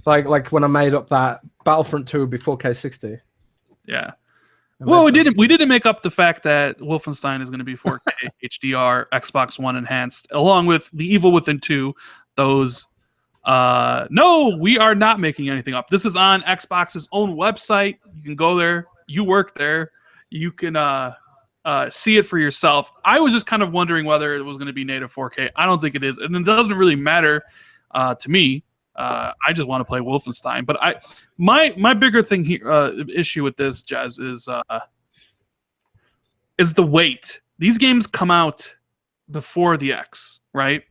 S2: Like when I made up that Battlefront 2 would be 4K 60.
S1: Yeah. Well, we didn't make up the fact that Wolfenstein is going to be 4K HDR, Xbox One enhanced, along with The Evil Within 2. Those, no, we are not making anything up. This is on Xbox's own website. You can go there. You work there. You can see it for yourself. I was just kind of wondering whether it was going to be native 4K. I don't think it is, and it doesn't really matter to me. I just want to play Wolfenstein. But my bigger thing here, issue with this, Jez, is the wait. These games come out before the X, right?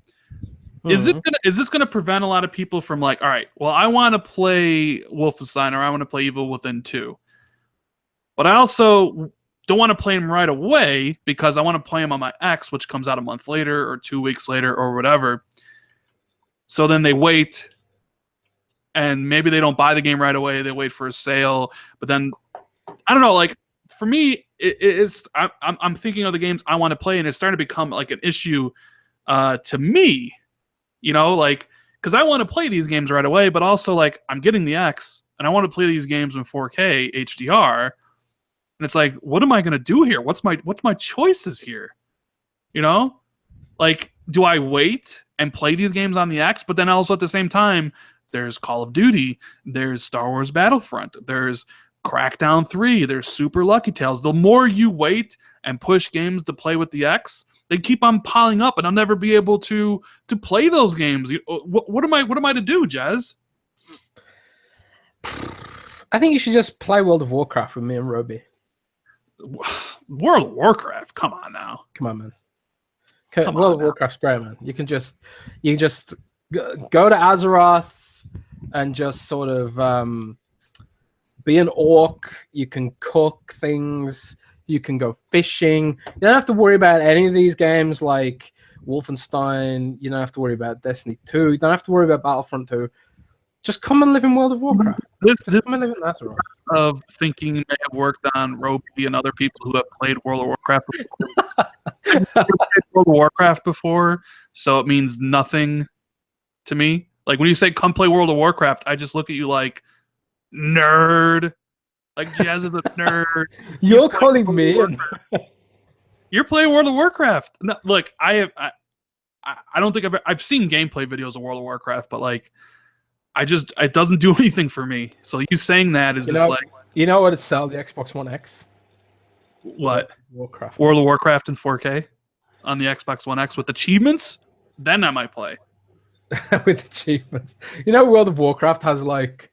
S1: Mm-hmm. Is this gonna prevent a lot of people from like, all right, well, I want to play Wolfenstein or I want to play Evil Within 2, but I also don't want to play them right away because I want to play them on my X, which comes out a month later or 2 weeks later or whatever. So then they wait. And maybe they don't buy the game right away. They wait for a sale. But then, I don't know. Like for me, I'm thinking of the games I want to play, and it's starting to become like an issue to me. You know, like because I want to play these games right away, but also like I'm getting the X, and I want to play these games in 4K HDR. And it's like, what am I going to do here? What's my choices here? You know, like do I wait and play these games on the X, but then also at the same time, there's Call of Duty, there's Star Wars Battlefront, there's Crackdown 3, there's Super Lucky Tales. The more you wait and push games to play with the X, they keep on piling up, and I'll never be able to play those games. What am I to do, Jez?
S2: I think you should just play World of Warcraft with me and Roby.
S1: World of Warcraft? Come on now.
S2: Come on, man. World of Warcraft's great, man. You can just go to Azeroth and just sort of be an orc. You can cook things. You can go fishing. You don't have to worry about any of these games like Wolfenstein. You don't have to worry about Destiny 2. You don't have to worry about Battlefront 2. Just come and live in World of Warcraft. Come and live in Azeroth.
S1: Of thinking may have worked on Roby and other people who have played World of Warcraft. I've never played World of Warcraft before, so it means nothing to me. Like when you say come play World of Warcraft, I just look at you like nerd. Like Jazz is a nerd. He's
S2: You're
S1: playing
S2: calling
S1: World of
S2: me and
S1: Warcraft. You're playing World of Warcraft. No, look, I don't think I've seen gameplay videos of World of Warcraft, but like it doesn't do anything for me. So you saying that is just like
S2: you know what? It's sell the Xbox One X.
S1: what?
S2: Warcraft.
S1: World of Warcraft in 4K on the Xbox One X with achievements? Then I might play.
S2: With achievements. You know, World of Warcraft has like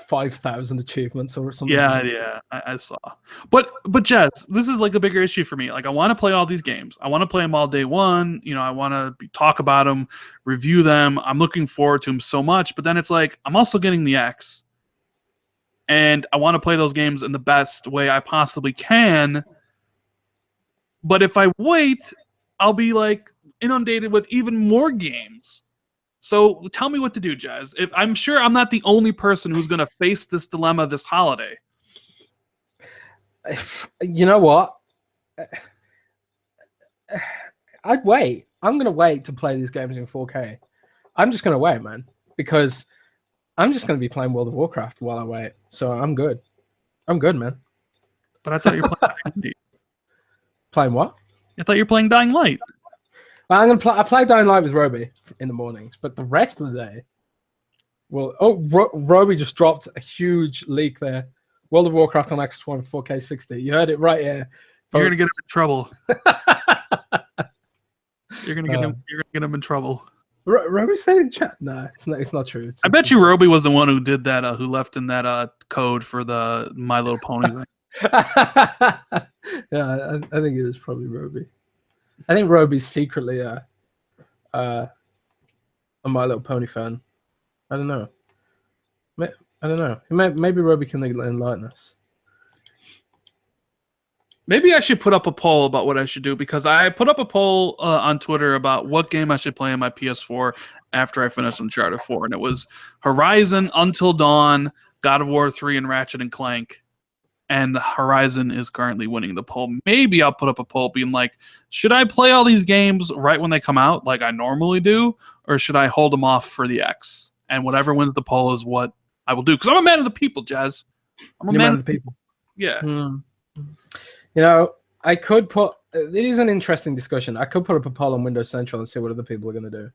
S2: 5,000 achievements or something.
S1: Yeah, I saw. But Jez, this is like a bigger issue for me. Like I want to play all these games. I want to play them all day one. You know, I want to talk about them, review them. I'm looking forward to them so much. But then it's like I'm also getting the X, and I want to play those games in the best way I possibly can. But if I wait, I'll be like inundated with even more games. So tell me what to do, Jazz. If I'm sure I'm not the only person who's going to face this dilemma this holiday.
S2: You know what? I'd wait. I'm going to wait to play these games in 4K. I'm just going to wait, man, because I'm just going to be playing World of Warcraft while I wait. So I'm good. I'm good, man.
S1: But I thought you were playing Dying Light.
S2: Playing what?
S1: I thought you were playing Dying Light.
S2: Well, I play Dying Light with Roby in the mornings, but the rest of the day, well, Roby just dropped a huge leak there. World of Warcraft on X1 4K 60. You heard it right here.
S1: You're gonna get him in trouble. You're gonna get him in trouble.
S2: Roby said in chat. No, it's not true.
S1: I bet you Roby was the one who did that. Who left in that code for the My Little Pony thing.
S2: Yeah, I think it is probably Roby. I think Roby's secretly a My Little Pony fan. I don't know. I don't know. Maybe Roby can enlighten us.
S1: Maybe I should put up a poll about what I should do, because I put up a poll on Twitter about what game I should play on my PS4 after I finish Uncharted 4, and it was Horizon, Until Dawn, God of War 3, and Ratchet and Clank. And Horizon is currently winning the poll. Maybe I'll put up a poll being like, should I play all these games right when they come out like I normally do, or should I hold them off for the X? And whatever wins the poll is what I will do. Because I'm a man of the people, Jazz. I'm a man
S2: of the people.
S1: Yeah.
S2: You know, I could put... It is an interesting discussion. I could put up a poll on Windows Central and see what other people are going to do.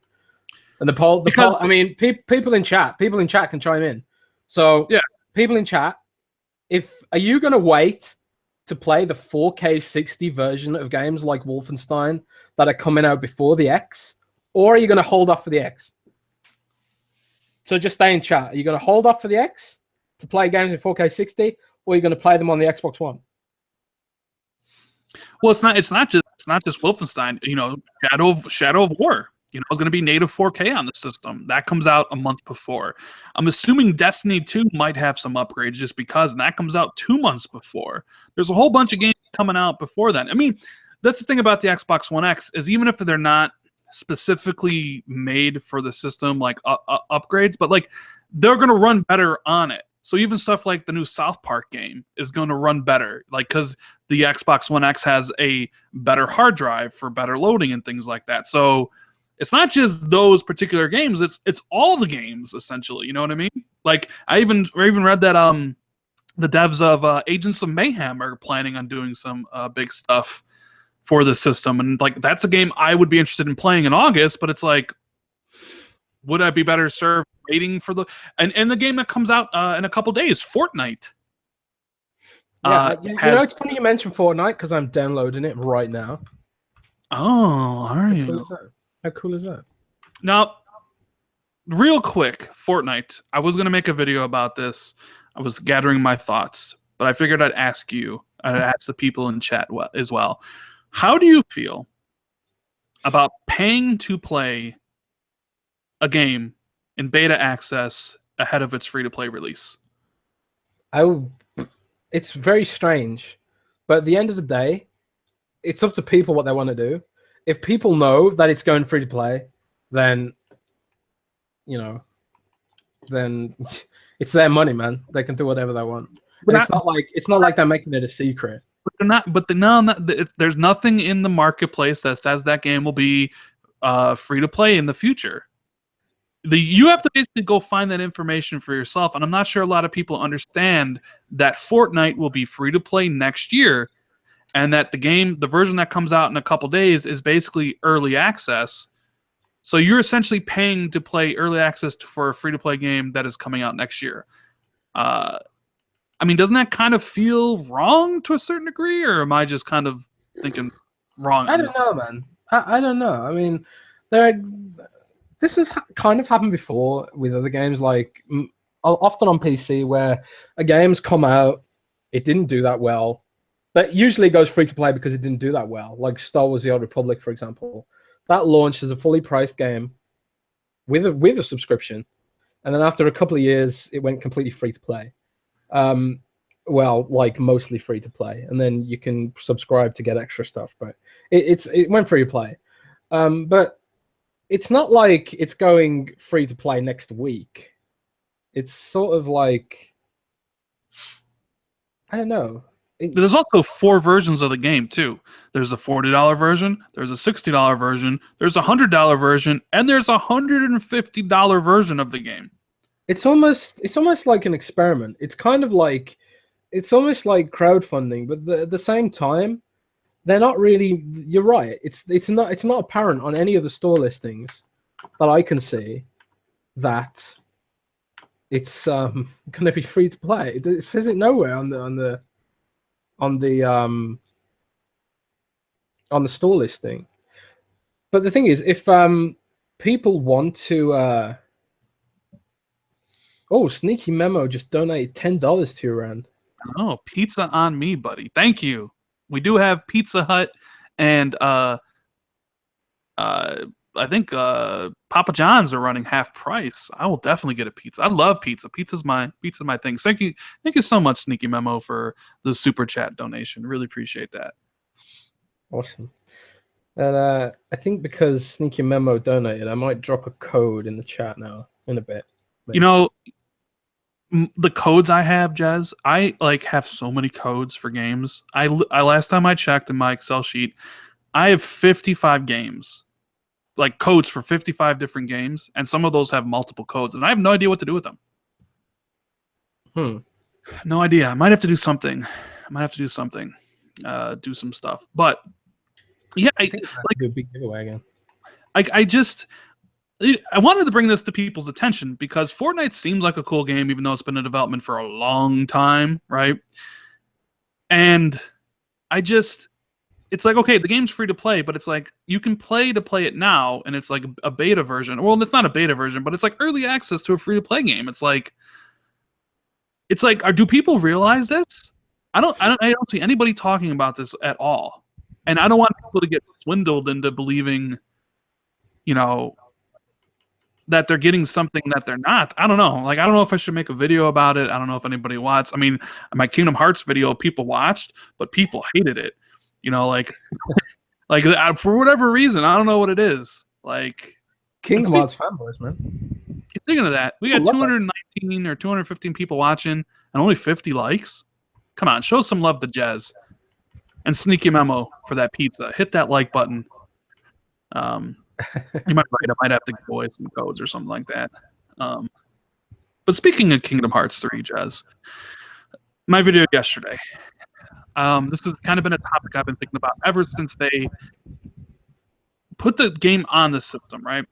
S2: And the poll... I mean, people in chat can chime in. So, yeah, people in chat, are you going to wait to play the 4K 60 version of games like Wolfenstein that are coming out before the X? Or are you going to hold off for the X? So just stay in chat. Are you going to hold off for the X to play games in 4K 60? Or are you going to play them on the Xbox One?
S1: Well, it's not just Wolfenstein. You know, Shadow of War. You know, it's going to be native 4K on the system. That comes out a month before. I'm assuming Destiny 2 might have some upgrades just because, and that comes out 2 months before. There's a whole bunch of games coming out before then. I mean, that's the thing about the Xbox One X, is even if they're not specifically made for the system, like upgrades, but like they're going to run better on it. So even stuff like the new South Park game is going to run better, like because the Xbox One X has a better hard drive for better loading and things like that. So it's not just those particular games; it's all the games essentially. You know what I mean? Like I even read that the devs of Agents of Mayhem are planning on doing some big stuff for the system, and like that's a game I would be interested in playing in August. But it's like, would I be better served waiting for the and the game that comes out in a couple days, Fortnite?
S2: Yeah, you know, it's funny you mentioned Fortnite because I'm downloading it right now.
S1: Oh, are you?
S2: Cool is that? How cool is that?
S1: Now, real quick, Fortnite. I was going to make a video about this. I was gathering my thoughts, but I figured I'd ask you. I'd ask the people in chat as well. How do you feel about paying to play a game in beta access ahead of its free-to-play release?
S2: It's very strange, but at the end of the day, it's up to people what they want to do. If people know that it's going free to play, then then it's their money, man. They can do whatever they want. But it's not like they're making it a secret.
S1: But they're not. But no, there's nothing in the marketplace that says that game will be free to play in the future. You have to basically go find that information for yourself, and I'm not sure a lot of people understand that Fortnite will be free to play next year, and that the version that comes out in a couple days, is basically early access. So you're essentially paying to play early access for a free to play game that is coming out next year. Uh, I mean, doesn't that kind of feel wrong to a certain degree, or am I just kind of thinking wrong
S2: I
S1: on this?
S2: don't know, man. I don't know. I mean, there. This has kind of happened before with other games, like often on PC, where a game's come out, it didn't do that well, but usually it goes free to play because it didn't do that well. Like Star Wars: The Old Republic, for example, that launched as a fully priced game with a subscription, and then after a couple of years, it went completely free to play. Well, like mostly free to play, and then you can subscribe to get extra stuff. But it went free to play. But it's not like it's going free to play next week. It's sort of like, I don't know.
S1: There's also 4 versions of the game too. There's a $40 version, there's a $60 version, there's a $100 version, and there's a $150 version of the game.
S2: It's almost like an experiment. It's kind of like, it's almost like crowdfunding, but at the same time, they're not really. You're right. It's not apparent on any of the store listings that I can see that it's going to be free to play. It says it nowhere on the store listing. But the thing is, if people want to, oh, Sneaky Memo just donated $10 to your round.
S1: Oh, pizza on me, buddy. Thank you. We do have Pizza Hut and I think Papa John's are running half price. I will definitely get a pizza. I love pizza. Pizza's my thing. Thank you so much, Sneaky Memo, for the super chat donation. Really appreciate that.
S2: Awesome. And I think because Sneaky Memo donated, I might drop a code in the chat now in a bit.
S1: Maybe. You know, the codes I have, Jez, I like have so many codes for games. I last time I checked in my Excel sheet, I have 55 games. Like codes for 55 different games, and some of those have multiple codes, and I have no idea what to do with them. No idea. I might have to do something. Do some stuff. But yeah, I think like
S2: do a big giveaway again.
S1: I wanted to bring this to people's attention because Fortnite seems like a cool game, even though it's been in development for a long time, right? And it's like, okay, the game's free to play, but it's like you can play it now, and it's like a beta version. Well, it's not a beta version, but it's like early access to a free to play game. It's like, do people realize this? I don't see anybody talking about this at all, and I don't want people to get swindled into believing, that they're getting something that they're not. I don't know. Like, I don't know if I should make a video about it. I don't know if anybody watched. I mean, my Kingdom Hearts video, people watched, but people hated it. Like for whatever reason, I don't know what it is. Like
S2: Kingdom Hearts fanboys, man.
S1: Speaking of that, we got 219 or 215 people watching and only 50 likes. Come on, show some love to Jez. And Sneaky Memo for that pizza. Hit that like button. You might right. I might have to give away some codes or something like that. But speaking of Kingdom Hearts 3, Jez, my video yesterday. This has kind of been a topic I've been thinking about ever since they put the game on the system, right?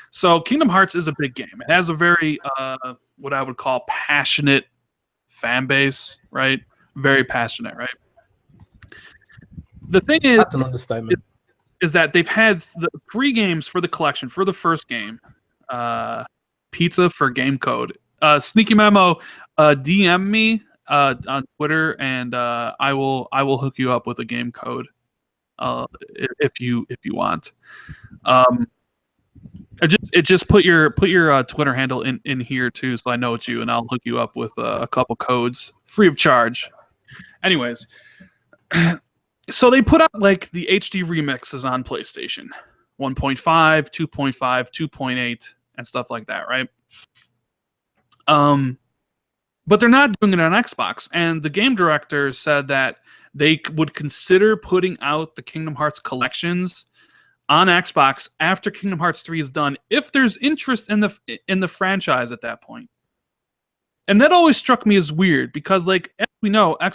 S1: So Kingdom Hearts is a big game. It has a very, what I would call passionate fan base, right? Very passionate, right? The thing is,
S2: that's an understatement.
S1: Is that they've had the 3 games for the collection for the first game. Pizza for game code. Sneaky Memo, DM me on Twitter, and I will hook you up with a game code if you want. Just put your Twitter handle in here too, so I know it's you, and I'll hook you up with a couple codes free of charge. Anyways, so they put out like the HD remixes on PlayStation, 1.5, 2.5, 2.8, and stuff like that, right? But they're not doing it on Xbox, and the game director said that they would consider putting out the Kingdom Hearts collections on Xbox after Kingdom Hearts 3 is done, if there's interest in the franchise at that point. And that always struck me as weird because, like, as we know, the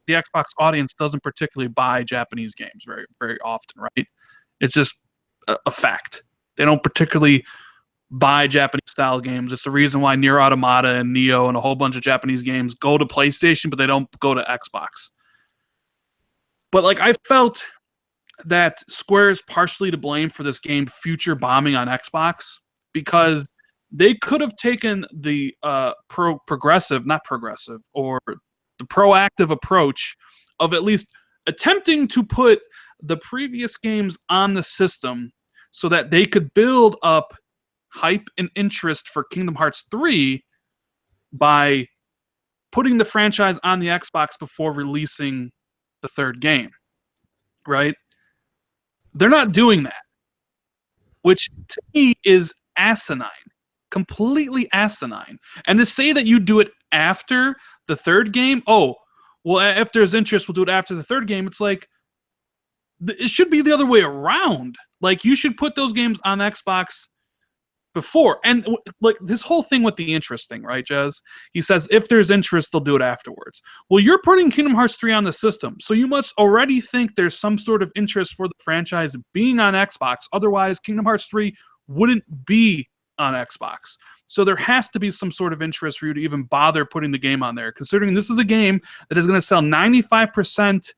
S1: Xbox audience doesn't particularly buy Japanese games very, very often, right? It's just a fact. They don't particularly buy Japanese style games. It's the reason why Nier Automata and Neo and a whole bunch of Japanese games go to PlayStation, but they don't go to Xbox. But like, I felt that Square is partially to blame for this game future bombing on Xbox, because they could have taken the progressive, not progressive, or the proactive approach of at least attempting to put the previous games on the system so that they could build up hype and interest for Kingdom Hearts 3 by putting the franchise on the Xbox before releasing the third game, right? They're not doing that, which to me is asinine, completely asinine. And to say that you do it after the third game, oh, well, if there's interest, we'll do it after the third game. It's like, it should be the other way around. Like, you should put those games on Xbox before. And like, this whole thing with the interest thing, right, Jez? He says if there's interest, they'll do it afterwards. Well, you're putting Kingdom Hearts 3 on the system, so you must already think there's some sort of interest for the franchise being on Xbox. Otherwise, Kingdom Hearts 3 wouldn't be on Xbox. So there has to be some sort of interest for you to even bother putting the game on there, considering this is a game that is going to sell 95%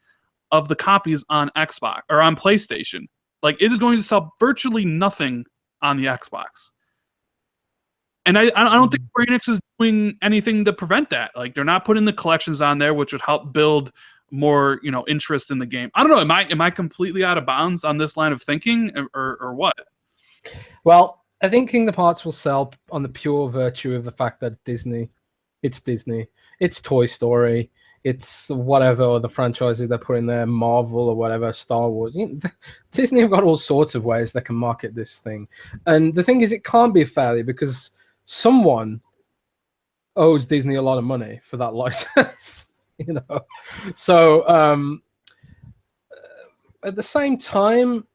S1: of the copies on Xbox or on PlayStation. Like, it is going to sell virtually nothing on the Xbox. And I don't think Square Enix is doing anything to prevent that. Like, they're not putting the collections on there, which would help build more, interest in the game. I don't know. Am I completely out of bounds on this line of thinking, or what?
S2: Well, I think Kingdom Hearts will sell on the pure virtue of the fact that it's Disney, it's Toy Story, it's whatever other franchises they put in there, Marvel or whatever, Star Wars. Disney have got all sorts of ways they can market this thing. And the thing is, it can't be a failure because someone owes Disney a lot of money for that license, So at the same time,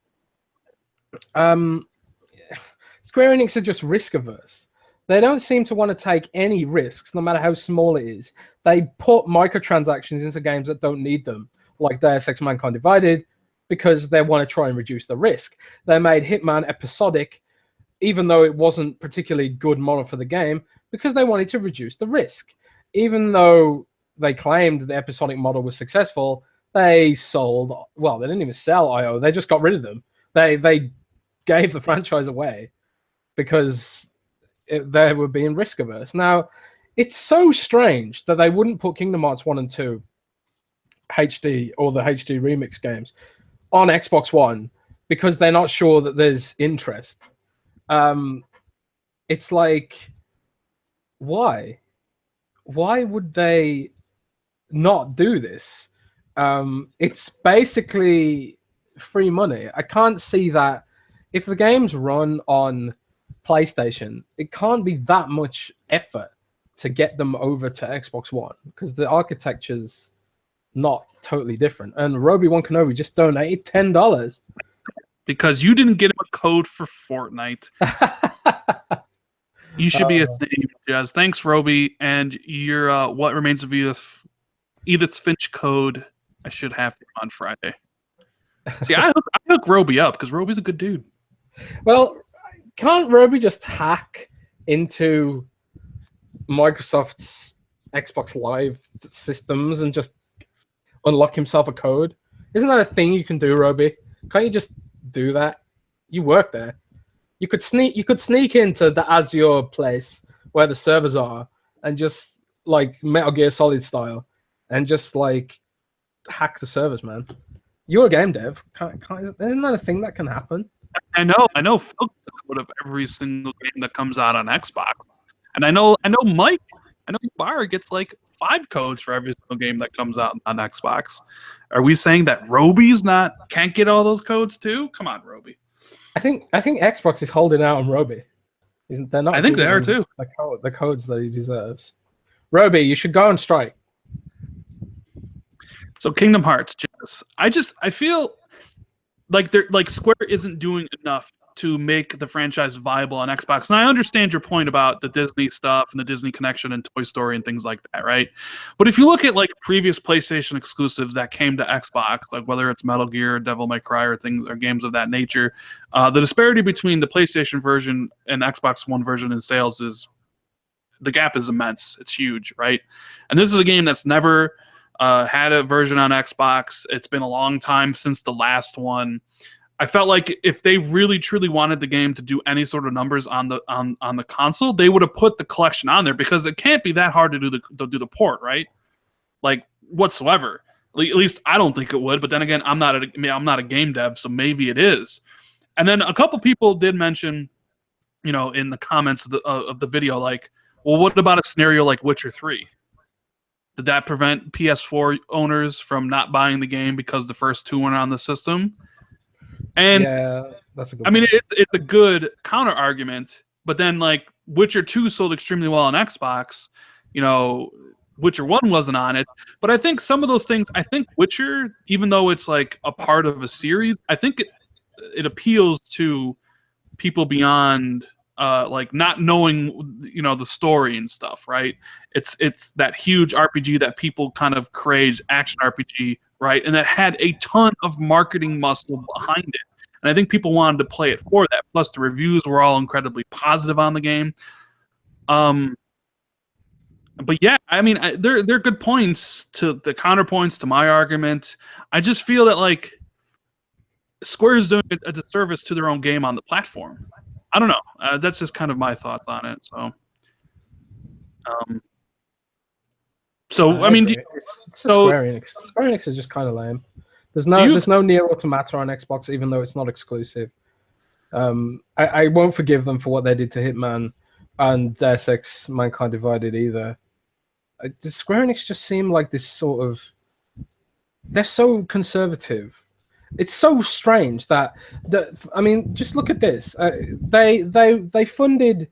S2: Square Enix are just risk averse. They don't seem to want to take any risks, no matter how small it is. They put microtransactions into games that don't need them, like Deus Ex Mankind Divided, because they want to try and reduce the risk. They made Hitman episodic, even though it wasn't particularly good model for the game, because they wanted to reduce the risk. Even though they claimed the episodic model was successful, they sold, well, they didn't even sell IO, they just got rid of them. They gave the franchise away because they were being risk averse. Now, it's so strange that they wouldn't put Kingdom Hearts 1 and 2 HD or the HD remix games on Xbox One because they're not sure that there's interest. It's like, why? Why would they not do this? It's basically free money. I can't see that if the games run on PlayStation, it can't be that much effort to get them over to Xbox One because the architecture's not totally different. And Roby-Wan Kenobi just donated $10.
S1: Because you didn't get him a code for Fortnite. You should be a thing, Jazz. Thanks, Roby. And your What Remains of Edith Finch code, I should have on Friday. See, I hook Roby up because Roby's a good dude.
S2: Well, can't Roby just hack into Microsoft's Xbox Live systems and just unlock himself a code? Isn't that a thing you can do, Roby? Can't you just do that? You work there. You could sneak into the Azure place where the servers are and just like Metal Gear Solid style and just like hack the servers, man. You're a game dev. Isn't that a thing that can happen?
S1: I know Phil gets a code of every single game that comes out on Xbox. And I know Mike Barr gets like 5 codes for every single game that comes out on Xbox. Are we saying that Roby's can't get all those codes too? Come on, Roby.
S2: I think Xbox is holding out on Roby. They're not?
S1: I think they are too.
S2: The codes that he deserves. Roby, you should go on strike.
S1: So Kingdom Hearts, Jess. I feel like Square isn't doing enough to make the franchise viable on Xbox. And I understand your point about the Disney stuff and the Disney connection and Toy Story and things like that, right? But if you look at like previous PlayStation exclusives that came to Xbox, like whether it's Metal Gear, Devil May Cry, or things or games of that nature, the disparity between the PlayStation version and Xbox One version in sales is the gap is immense. It's huge, right? And this is a game that's never had a version on Xbox. It's been a long time since the last one. I felt like if they really truly wanted the game to do any sort of numbers on the console, they would have put the collection on there because it can't be that hard to do the port, right? Like whatsoever. At least I don't think it would. But then again, I'm not a game dev, so maybe it is. And then a couple people did mention, in the comments of the video, like, well, what about a scenario like Witcher 3? Did that prevent PS4 owners from not buying the game because the first two weren't on the system? And
S2: yeah, that's a good.
S1: I mean, it's a good counter argument, but then like Witcher 2 sold extremely well on Xbox. Witcher 1 wasn't on it, but I think some of those things. I think Witcher, even though it's like a part of a series, I think it appeals to people beyond like not knowing the story and stuff, right? It's that huge RPG that people kind of crave, action RPG, right? And that had a ton of marketing muscle behind it. And I think people wanted to play it for that. Plus, the reviews were all incredibly positive on the game. But yeah, I mean, they're good points to the counterpoints to my argument. I just feel that like Square is doing a disservice to their own game on the platform. I don't know. That's just kind of my thoughts on it. So, I mean,
S2: it's Square Enix. Square Enix is just kind of lame. There's no Nier Automata on Xbox, even though it's not exclusive. I won't forgive them for what they did to Hitman and Deus Ex: Mankind Divided either. The Square Enix just seem like this sort of. They're so conservative. It's so strange that I mean, just look at this. They funded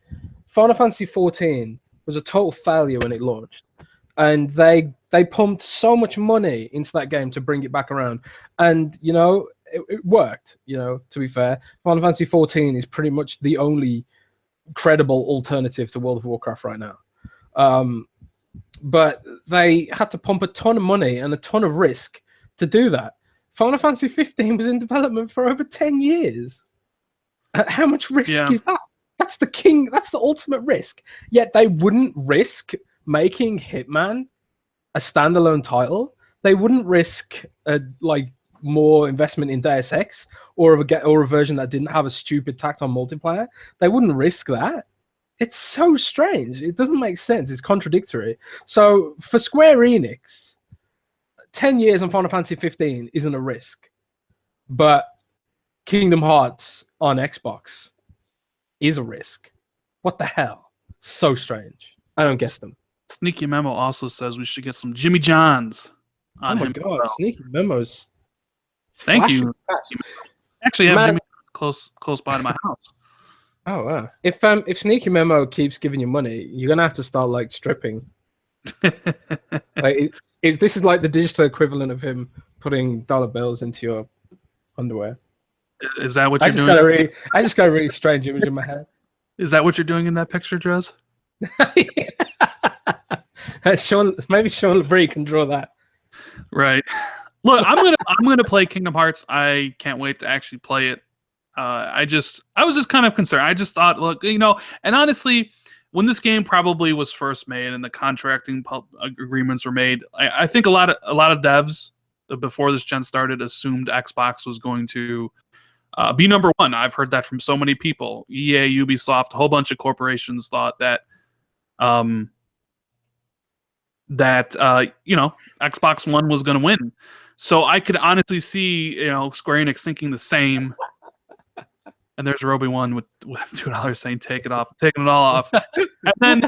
S2: Final Fantasy 14 was a total failure when it launched, and they pumped so much money into that game to bring it back around, and it worked. To be fair, Final Fantasy 14 is pretty much the only credible alternative to World of Warcraft right now. But they had to pump a ton of money and a ton of risk to do that. Final Fantasy 15 was in development for over 10 years. How much risk is that? That's the ultimate risk. Yet they wouldn't risk making Hitman a standalone title. They wouldn't risk more investment in Deus Ex or a version that didn't have a stupid tacked on multiplayer. They wouldn't risk that. It's so strange. It doesn't make sense. It's contradictory. So for Square Enix, 10 years on Final Fantasy 15 isn't a risk, but Kingdom Hearts on Xbox is a risk. What the hell? So strange. I don't get them.
S1: Sneaky Memo also says we should get some Jimmy Johns on him.
S2: Oh my god, Sneaky Memo's.
S1: Thank you. Actually, I have Jimmy close by to my house.
S2: Oh wow. If Sneaky Memo keeps giving you money, you're gonna have to start like stripping. This is like the digital equivalent of him putting dollar bills into your underwear.
S1: Is that what you're doing?
S2: I just got a really strange image in my head.
S1: Is that what you're doing in that picture, Drez?
S2: Maybe Sean LeBrie can draw that.
S1: Right. Look, I'm gonna play Kingdom Hearts. I can't wait to actually play it. I was just kind of concerned. I just thought, look, and honestly, when this game probably was first made and the contracting agreements were made, I think a lot of devs before this gen started assumed Xbox was going to be number one. I've heard that from so many people. EA, Ubisoft, a whole bunch of corporations thought that Xbox One was going to win. So I could honestly see Square Enix thinking the same. And there's Roby One with $2 saying taking it all off, and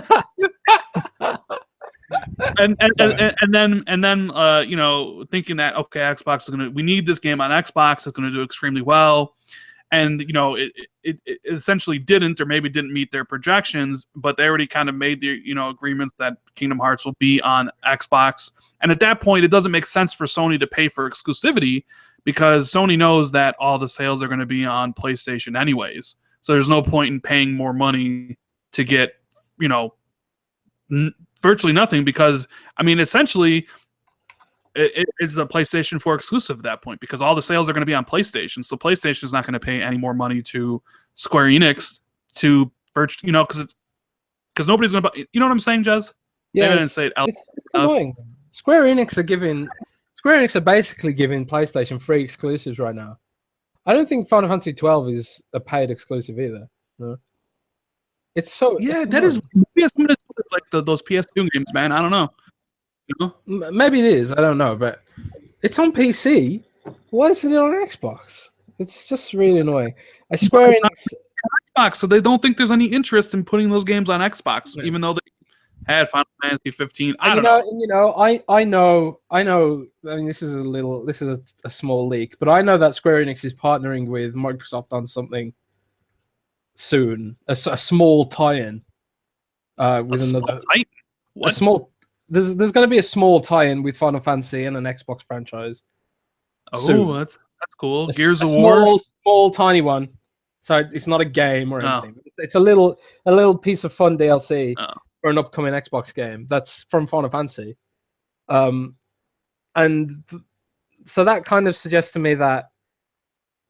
S1: then thinking that okay, Xbox is we need this game on Xbox. It's gonna do extremely well, and it essentially didn't, or maybe didn't meet their projections, but they already kind of made the agreements that Kingdom Hearts will be on Xbox. And at that point, it doesn't make sense for Sony to pay for exclusivity, because Sony knows that all the sales are going to be on PlayStation anyways. So there's no point in paying more money to get virtually nothing, because essentially it's a PlayStation 4 exclusive at that point, because all the sales are going to be on PlayStation. So PlayStation is not going to pay any more money to Square Enix to because nobody's going to buy. You know what I'm saying, Jez?
S2: Yeah,
S1: maybe I didn't say it.
S2: It's annoying. Square Enix are basically giving PlayStation free exclusives right now. I don't think Final Fantasy 12 is a paid exclusive either. No. It's so
S1: that is like those PS2 games, man. I don't know.
S2: Maybe it is. I don't know, but it's on PC. Why is it on Xbox? It's just really annoying. Square Enix,
S1: Xbox, so they don't think there's any interest in putting those games on Xbox, even though they had Final Fantasy 15. I don't know.
S2: I know. I mean, this is a small leak, but I know that Square Enix is partnering with Microsoft on something soon. A small tie-in with another.
S1: What?
S2: A small. There's going to be a small tie-in with Final Fantasy and an Xbox franchise.
S1: Oh, that's cool. Gears of
S2: War. Small, tiny one. So it's not a game or anything. It's a little piece of fun DLC for an upcoming Xbox game that's from Final Fantasy. And so that kind of suggests to me that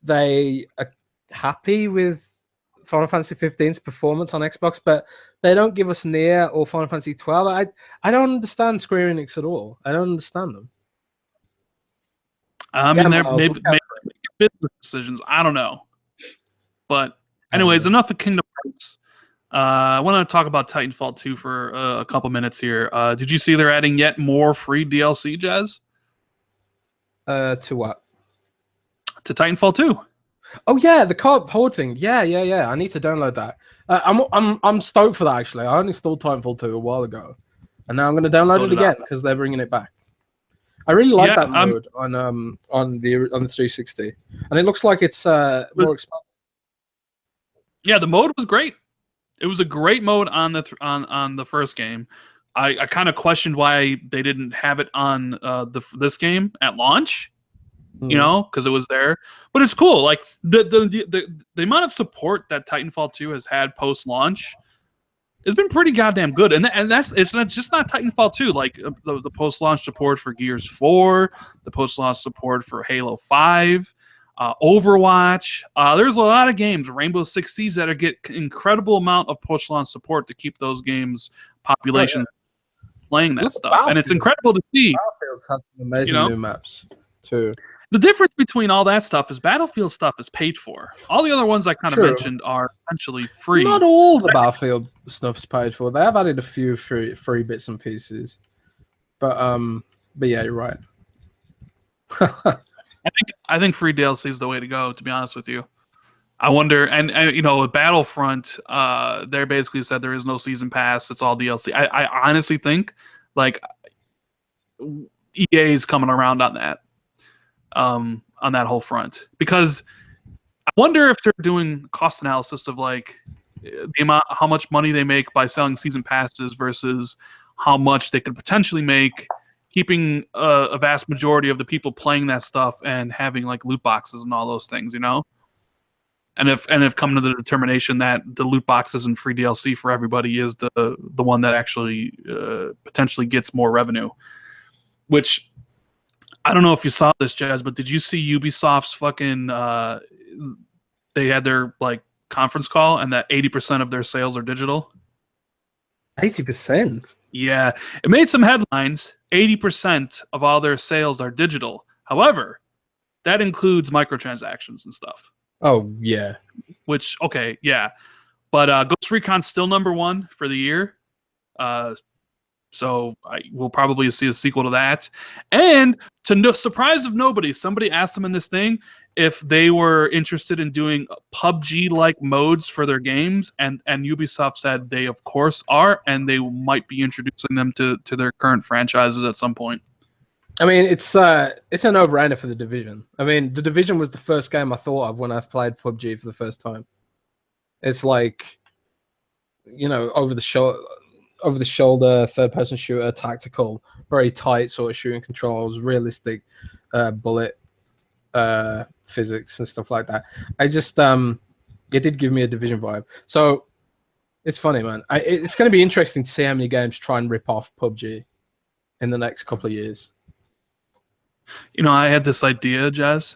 S2: they are happy with Final Fantasy 15's performance on Xbox, but they don't give us Nier or Final Fantasy 12. I don't understand Square Enix at all. I don't understand them.
S1: They're maybe business decisions. I don't know. But anyways, enough of Kingdom Hearts. I want to talk about Titanfall 2 for a couple minutes here. Did you see they're adding yet more free DLC, Jazz?
S2: To what?
S1: To Titanfall 2.
S2: Oh yeah, the co-op horde thing. Yeah. I need to download that. I'm stoked for that actually. I only installed Titanfall 2 a while ago, and now I'm going to download it again because they're bringing it back. I really like that mode on the 360, and it looks like it's more expensive.
S1: Yeah, the mode was great. It was a great mode on the first game. I kind of questioned why they didn't have it on this game at launch. Because it was there, but it's cool. Like the amount of support that Titanfall 2 has had post launch has been pretty goddamn good, and it's not just not Titanfall 2. Like the post launch support for Gears 4, the post launch support for Halo 5, Overwatch. There's a lot of games, Rainbow Six Siege, that get incredible amount of post launch support to keep those games population playing that stuff, and it's incredible to see.
S2: Battlefield's had some amazing new maps too.
S1: The difference between all that stuff is Battlefield stuff is paid for. All the other ones I kind of mentioned are essentially free.
S2: Not all the Battlefield stuff's paid for. They have added a few free bits and pieces. But yeah, you're right.
S1: I think free DLC is the way to go, to be honest with you. I wonder, and with Battlefront, they basically said there is no season pass. It's all DLC. I honestly think like EA is coming around on that whole front, because I wonder if they're doing cost analysis of like the amount, how much money they make by selling season passes versus how much they could potentially make keeping a vast majority of the people playing that stuff and having like loot boxes and all those things, and if come to the determination that the loot boxes and free DLC for everybody is the one that actually potentially gets more revenue, which I don't know if you saw this, Jazz, but did you see Ubisoft's fucking they had their like conference call, and that 80% of their sales are digital?
S2: 80%?
S1: Yeah. It made some headlines. 80% of all their sales are digital. However, that includes microtransactions and stuff.
S2: Oh, yeah.
S1: Which, okay, yeah. But Ghost Recon's still #1 for the year. So we'll probably see a sequel to that. And to no surprise of nobody, somebody asked them in this thing if they were interested in doing PUBG-like modes for their games, and Ubisoft said they of course are, and they might be introducing them to their current franchises at some point.
S2: I mean, it's a no-brainer for the Division. I mean, the Division was the first game I thought of when I played PUBG for the first time. It's like, over the shoulder, third-person shooter, tactical, very tight sort of shooting controls, realistic bullet physics and stuff like that. It did give me a Division vibe. So it's funny, man. It's going to be interesting to see how many games try and rip off PUBG in the next couple of years.
S1: I had this idea, Jazz,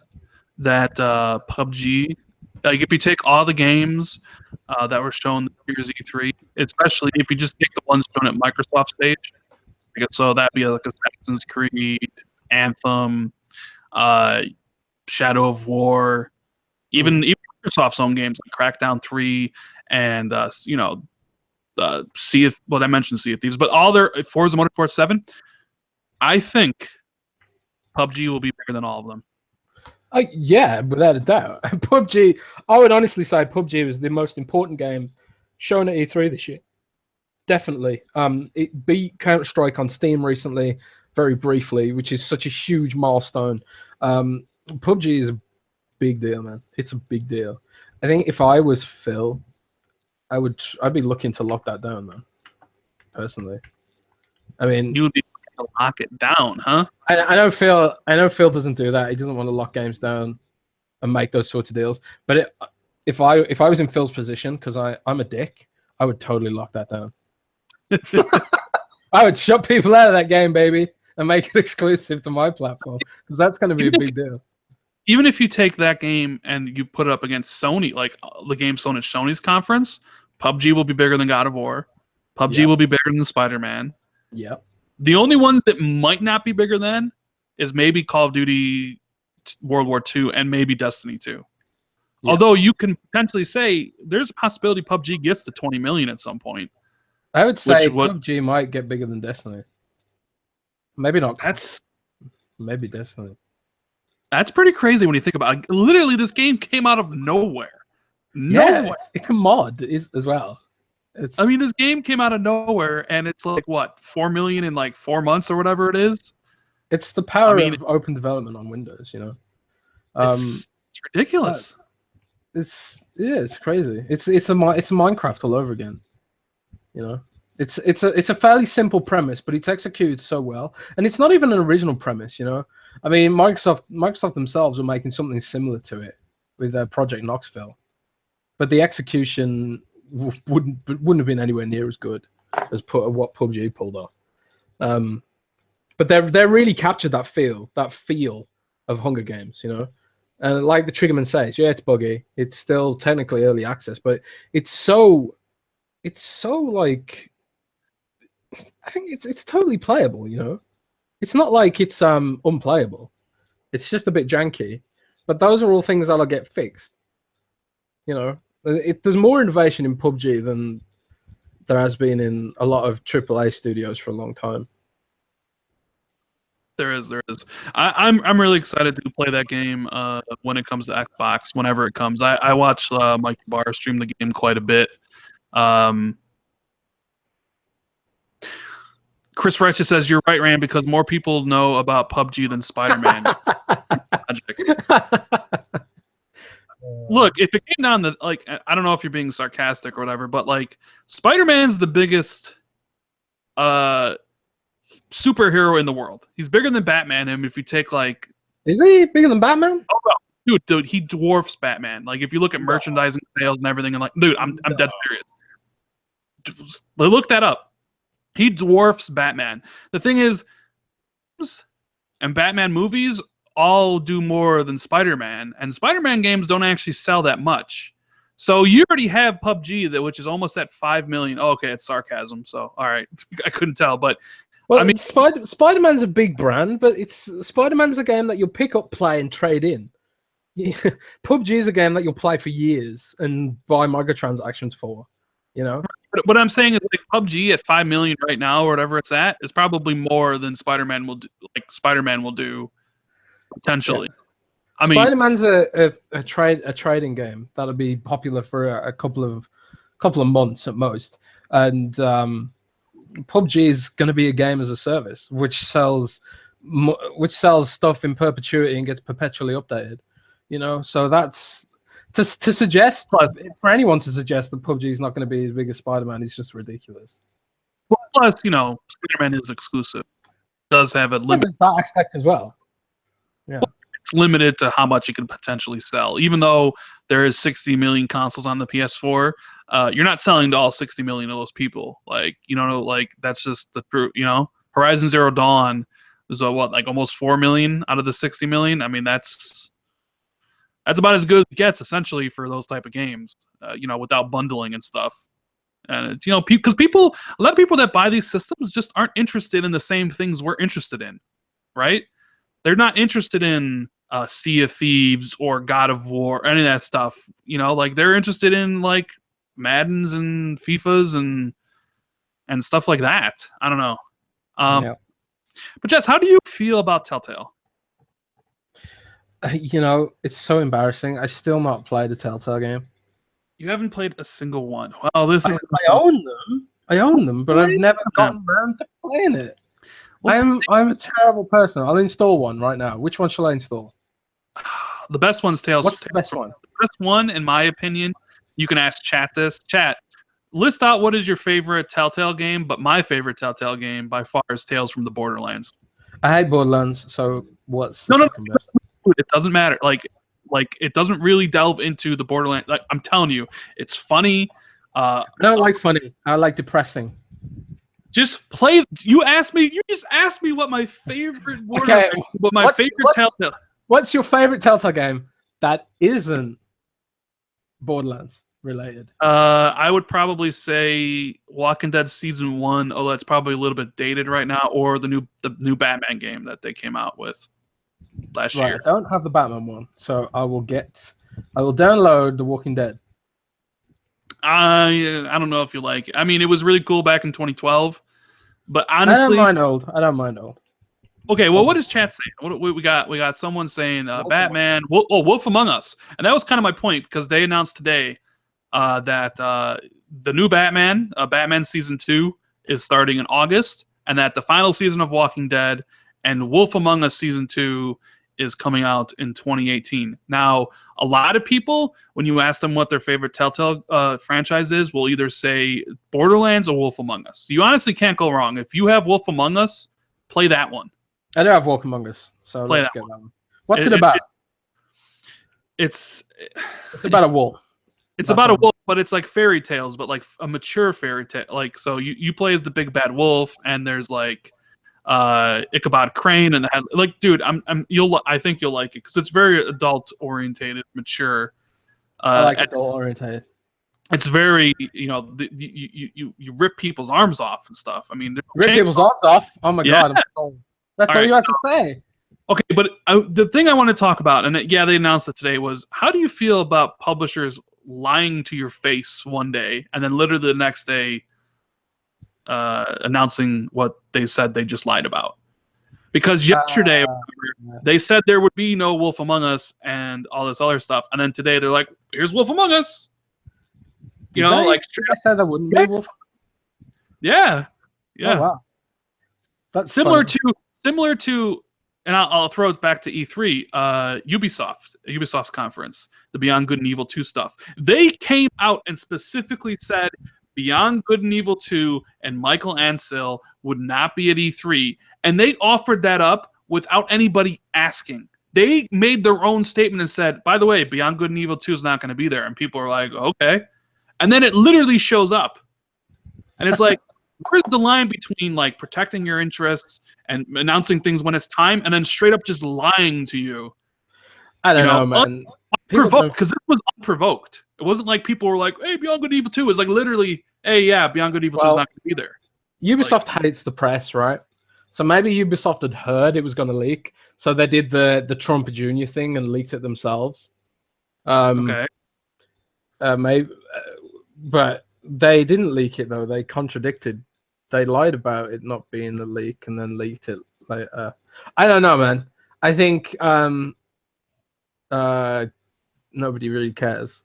S1: that PUBG, like if you take all the games that were shown this year's E3, especially if you just take the ones shown at Microsoft stage, so that'd be like Assassin's Creed, Anthem, Shadow of War, even Microsoft's own games like Crackdown 3 and Sea of, I mentioned Sea of Thieves, but all their Forza Motorsport 7, I think PUBG will be bigger than all of them.
S2: Yeah, without a doubt. PUBG, I would honestly say PUBG was the most important game shown at E3 this year. Definitely. It beat Counter-Strike on Steam recently, very briefly, which is such a huge milestone. PUBG is a big deal, man. It's a big deal. I think if I was Phil, I'd be looking to lock that down, man. Personally. I mean,
S1: you would be to lock it down, huh?
S2: I know Phil doesn't do that. He doesn't want to lock games down and make those sorts of deals. But if I was in Phil's position, because I'm a dick, I would totally lock that down. I would shut people out of that game, baby, and make it exclusive to my platform, because that's going to be a big deal.
S1: Even if you take that game and you put it up against Sony, like the game shown at Sony's conference, PUBG will be bigger than God of War. PUBG will be bigger than Spider-Man.
S2: Yep.
S1: The only one that might not be bigger than is maybe Call of Duty World War II and maybe Destiny 2. Yep. Although you can potentially say there's a possibility PUBG gets to 20 million at some point.
S2: I would say PUBG might get bigger than Destiny. Maybe not. Maybe Destiny.
S1: That's pretty crazy when you think about it. Literally, this game came out of nowhere.
S2: Yeah, it's a mod as well.
S1: I mean, this game came out of nowhere, and it's like, what, 4 million in like 4 months or whatever it is?
S2: It's the power of open development on Windows,
S1: It's ridiculous.
S2: It's crazy. It's a Minecraft all over again. It's a fairly simple premise, but it's executed so well, and it's not even an original premise. I mean, Microsoft themselves were making something similar to it with Project Knoxville, but the execution wouldn't have been anywhere near as good as what PUBG pulled off. But they really captured that feel of Hunger Games, and like the Triggerman says, yeah, it's buggy, it's still technically early access, but it's so like, I think it's totally playable, It's not like it's unplayable. It's just a bit janky, but those are all things that'll get fixed. There's more innovation in PUBG than there has been in a lot of AAA studios for a long time.
S1: There is. I'm really excited to play that game when it comes to Xbox, whenever it comes. I watch Mike Barr stream the game quite a bit. Chris Righteous says, you're right, Rand, because more people know about PUBG than Spider-Man. Look, if it came down to, like, I don't know if you're being sarcastic or whatever, but, like, Spider-Man's the biggest superhero in the world. He's bigger than Batman, and if you take, like...
S2: Is he bigger than Batman?
S1: Oh, no. Dude, he dwarfs Batman. Like, if you look at merchandising sales and everything, and like, dude, I'm dead serious. Look that up. He dwarfs Batman. The thing is, and Batman movies all do more than Spider-Man, and Spider-Man games don't actually sell that much. So you already have PUBG, which is almost at 5 million. Oh, okay, it's sarcasm, so all right. I couldn't tell, but...
S2: Well, I mean, Spider-Man's a big brand, but Spider-Man's a game that you'll pick up, play, and trade in. PUBG is a game that you'll play for years and buy microtransactions for, But
S1: what I'm saying is, like, PUBG at 5 million right now, or whatever it's at, is probably more than Spider-Man will do. Like, Spider-Man will do potentially. Yeah. I mean,
S2: Spider-Man's a trading game that'll be popular for a couple of months at most, and PUBG is going to be a game as a service, which sells which sells stuff in perpetuity and gets perpetually updated. You know, so that's to suggest for anyone to suggest that PUBG is not going to be as big as Spider-Man is just ridiculous.
S1: Well, plus, you know, Spider-Man is exclusive. It does have a limit.
S2: That aspect as well. Yeah.
S1: It's limited to how much it can potentially sell. Even though there is 60 million consoles on the PS4, you're not selling to all 60 million of those people. Like, you know, like that's just the truth. You know, Horizon Zero Dawn is what, like almost 4 million out of the 60 million. I mean, that's about as good as it gets essentially for those type of games. You know, without bundling and stuff. And you know, because a lot of people that buy these systems just aren't interested in the same things we're interested in, right? They're not interested in Sea of Thieves or God of War, any of that stuff. You know, like they're interested in like Maddens and FIFAs and stuff like that. I don't know.
S2: Yeah.
S1: But Jess, how do you feel about Telltale?
S2: You know, it's so embarrassing. I still not played a Telltale game.
S1: You haven't played a single one. Well, this is.
S2: I own them. I own them, but I've never gotten around to playing it. Well, I'm a terrible person. I'll install one right now. Which one shall I install?
S1: The best one's Tales.
S2: What's the best one?
S1: The best one, in my opinion, you can ask chat this. Chat, list out what is your favorite Telltale game, but my favorite Telltale game by far is Tales from the Borderlands.
S2: I hate Borderlands, so what's the second best?
S1: It doesn't matter. Like it doesn't really delve into the Borderlands. Like I'm telling you, it's funny.
S2: I don't like funny. I like depressing.
S1: Just play. You just asked me what my favorite Telltale.
S2: What's your favorite Telltale game that isn't Borderlands related?
S1: I would probably say Walking Dead Season 1, although it's probably a little bit dated right now, or the new Batman game that they came out with last year.
S2: I don't have the Batman one, so I will download The Walking Dead.
S1: I don't know if you like it. I mean, it was really cool back in 2012, but honestly,
S2: I don't mind old.
S1: Okay, well, what is chat saying? We got someone saying Batman, Wolf Among Us, and that was kind of my point because they announced today that the new Batman, Batman Season 2, is starting in August, and that the final season of Walking Dead and Wolf Among Us Season 2 is coming out in 2018. Now, a lot of people, when you ask them what their favorite Telltale franchise is, will either say Borderlands or Wolf Among Us. You honestly can't go wrong. If you have Wolf Among Us, play that one.
S2: I do have Wolf Among Us, so let's get that one. What's it about?
S1: It's
S2: about a wolf.
S1: It's about a wolf, but it's like fairy tales, but like a mature fairy tale. Like, so you play as the big bad wolf, and there's like Ichabod Crane, and like, dude, I think you'll like it because it's very adult orientated, mature.
S2: I like adult orientated.
S1: It's very, you know, you rip people's arms off and stuff. I mean,
S2: rip people's arms off. Oh my god, I'm so. That's all you have to say.
S1: Okay, but the thing I want to talk about, and they announced it today, was how do you feel about publishers lying to your face one day and then literally the next day announcing what they said they just lied about? Because yesterday they said there would be no Wolf Among Us and all this other stuff, and then today they're like, "Here's Wolf Among Us." You know, like
S2: I said that wouldn't be Wolf.
S1: Yeah.
S2: Oh, wow. That's
S1: similar to, and I'll throw it back to E3, Ubisoft's conference, the Beyond Good and Evil 2 stuff. They came out and specifically said Beyond Good and Evil 2 and Michael Ansel would not be at E3, and they offered that up without anybody asking. They made their own statement and said, by the way, Beyond Good and Evil 2 is not going to be there, and people are like, okay. And then it literally shows up. And it's like, where's the line between like protecting your interests and announcing things when it's time, and then straight up just lying to you?
S2: I don't know, man.
S1: Unprovoked, because this was unprovoked. It wasn't like people were like, "Hey, Beyond Good and Evil 2 is like literally, hey, yeah, Beyond Good and Evil 2 is not going to be there."
S2: Ubisoft hates the press, right? So maybe Ubisoft had heard it was going to leak, so they did the Trump Jr. thing and leaked it themselves.
S1: Okay.
S2: Maybe, but they didn't leak it though. They contradicted. They lied about it not being the leak and then leaked it later. I don't know, man. I think nobody really cares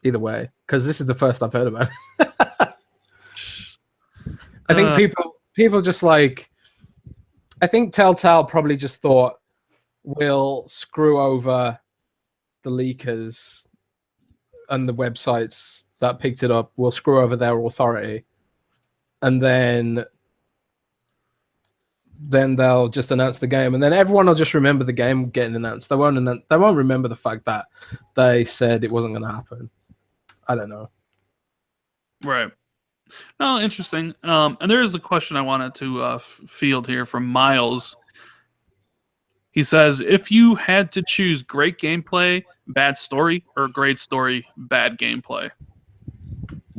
S2: either way because this is the first I've heard about it. I think people just like I think Telltale probably just thought we'll screw over the leakers and the websites that picked it up. We'll screw over their authority, and then they'll just announce the game, and then everyone will just remember the game getting announced. They won't remember the fact that they said it wasn't going to happen. I don't know.
S1: Right. No, interesting. And there is a question I wanted to field here from Miles. He says, if you had to choose great gameplay, bad story, or great story, bad gameplay.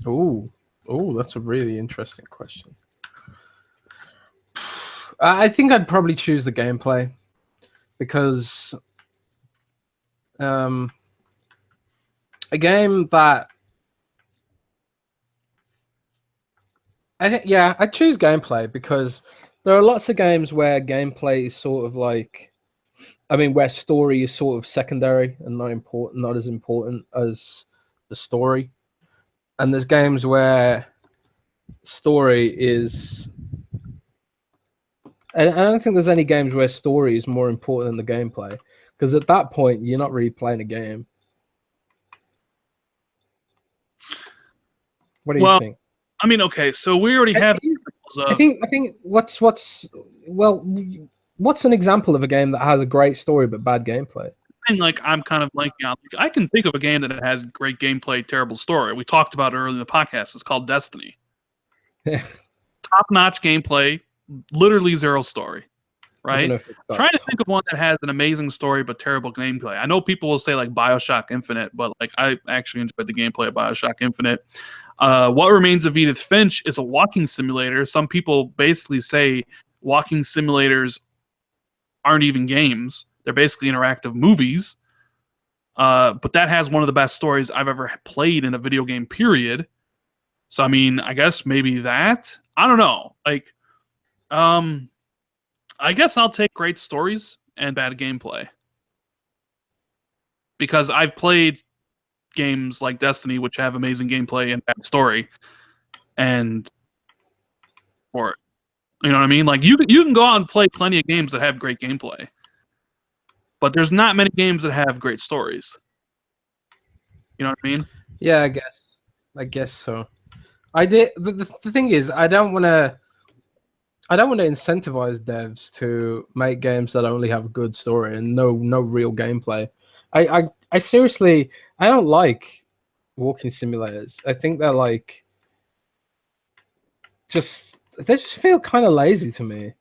S2: Ooh, that's a really interesting question. I think I'd probably choose the gameplay because a game that I'd choose gameplay because there are lots of games where gameplay is sort of like, where story is sort of secondary and not as important as the story. And there's games where story is, and I don't think there's any games where story is more important than the gameplay, because at that point you're not really playing a game. What do you think?
S1: I mean, okay, so we already have.
S2: I think what's an example of a game that has a great story but bad gameplay?
S1: And like I'm kind of blanking out. I can think of a game that has great gameplay, terrible story. We talked about it earlier in the podcast. It's called Destiny.
S2: Yeah.
S1: Top-notch gameplay, literally zero story. Right? Trying to think of one that has an amazing story but terrible gameplay. I know people will say like BioShock Infinite, but like I actually enjoyed the gameplay of BioShock Infinite. What Remains of Edith Finch is a walking simulator. Some people basically say walking simulators aren't even games. They're basically interactive movies. But that has one of the best stories I've ever played in a video game, period. So, I mean, I guess maybe that. I don't know. Like, I guess I'll take great stories and bad gameplay. Because I've played games like Destiny, which have amazing gameplay and bad story. And, or, you know what I mean? Like, you can go out and play plenty of games that have great gameplay. But there's not many games that have great stories. You know what I mean?
S2: Yeah, I guess so. The thing is, I don't want to incentivize devs to make games that only have a good story and no real gameplay. I seriously, I don't like walking simulators. I think they're like they just feel kind of lazy to me,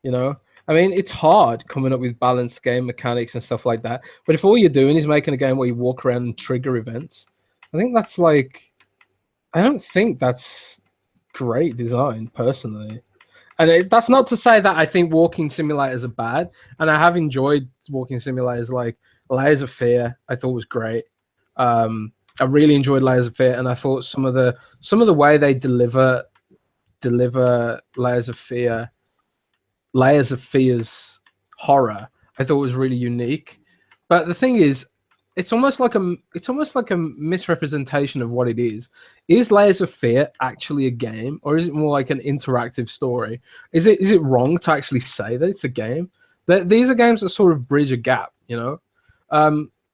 S2: you know? I mean, it's hard coming up with balanced game mechanics and stuff like that. But if all you're doing is making a game where you walk around and trigger events, I don't think that's great design, personally. And that's not to say that I think walking simulators are bad. And I have enjoyed walking simulators like Layers of Fear. I thought was great. I really enjoyed Layers of Fear, and I thought some of the way they deliver Layers of Fear's horror, I thought was really unique. But the thing is, it's almost like a misrepresentation of what it is. Is Layers of Fear actually a game, or is it more like an interactive story? Is it wrong to actually say that it's a game? These are games that sort of bridge a gap, you know.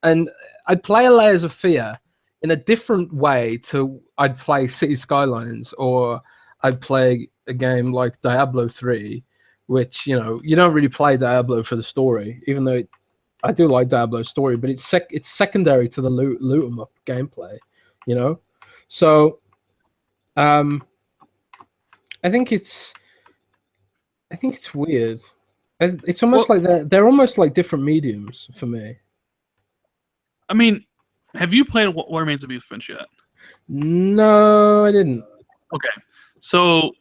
S2: And I'd play a Layers of Fear in a different way to I'd play City Skylines, or I'd play a game like Diablo 3, which, you know, you don't really play Diablo for the story, even though I do like Diablo's story, but it's secondary to the loot 'em up gameplay, you know. So, I think it's weird. It's almost like they're almost like different mediums for me.
S1: I mean, have you played What Remains of Edith Finch yet?
S2: No, I didn't.
S1: Okay, so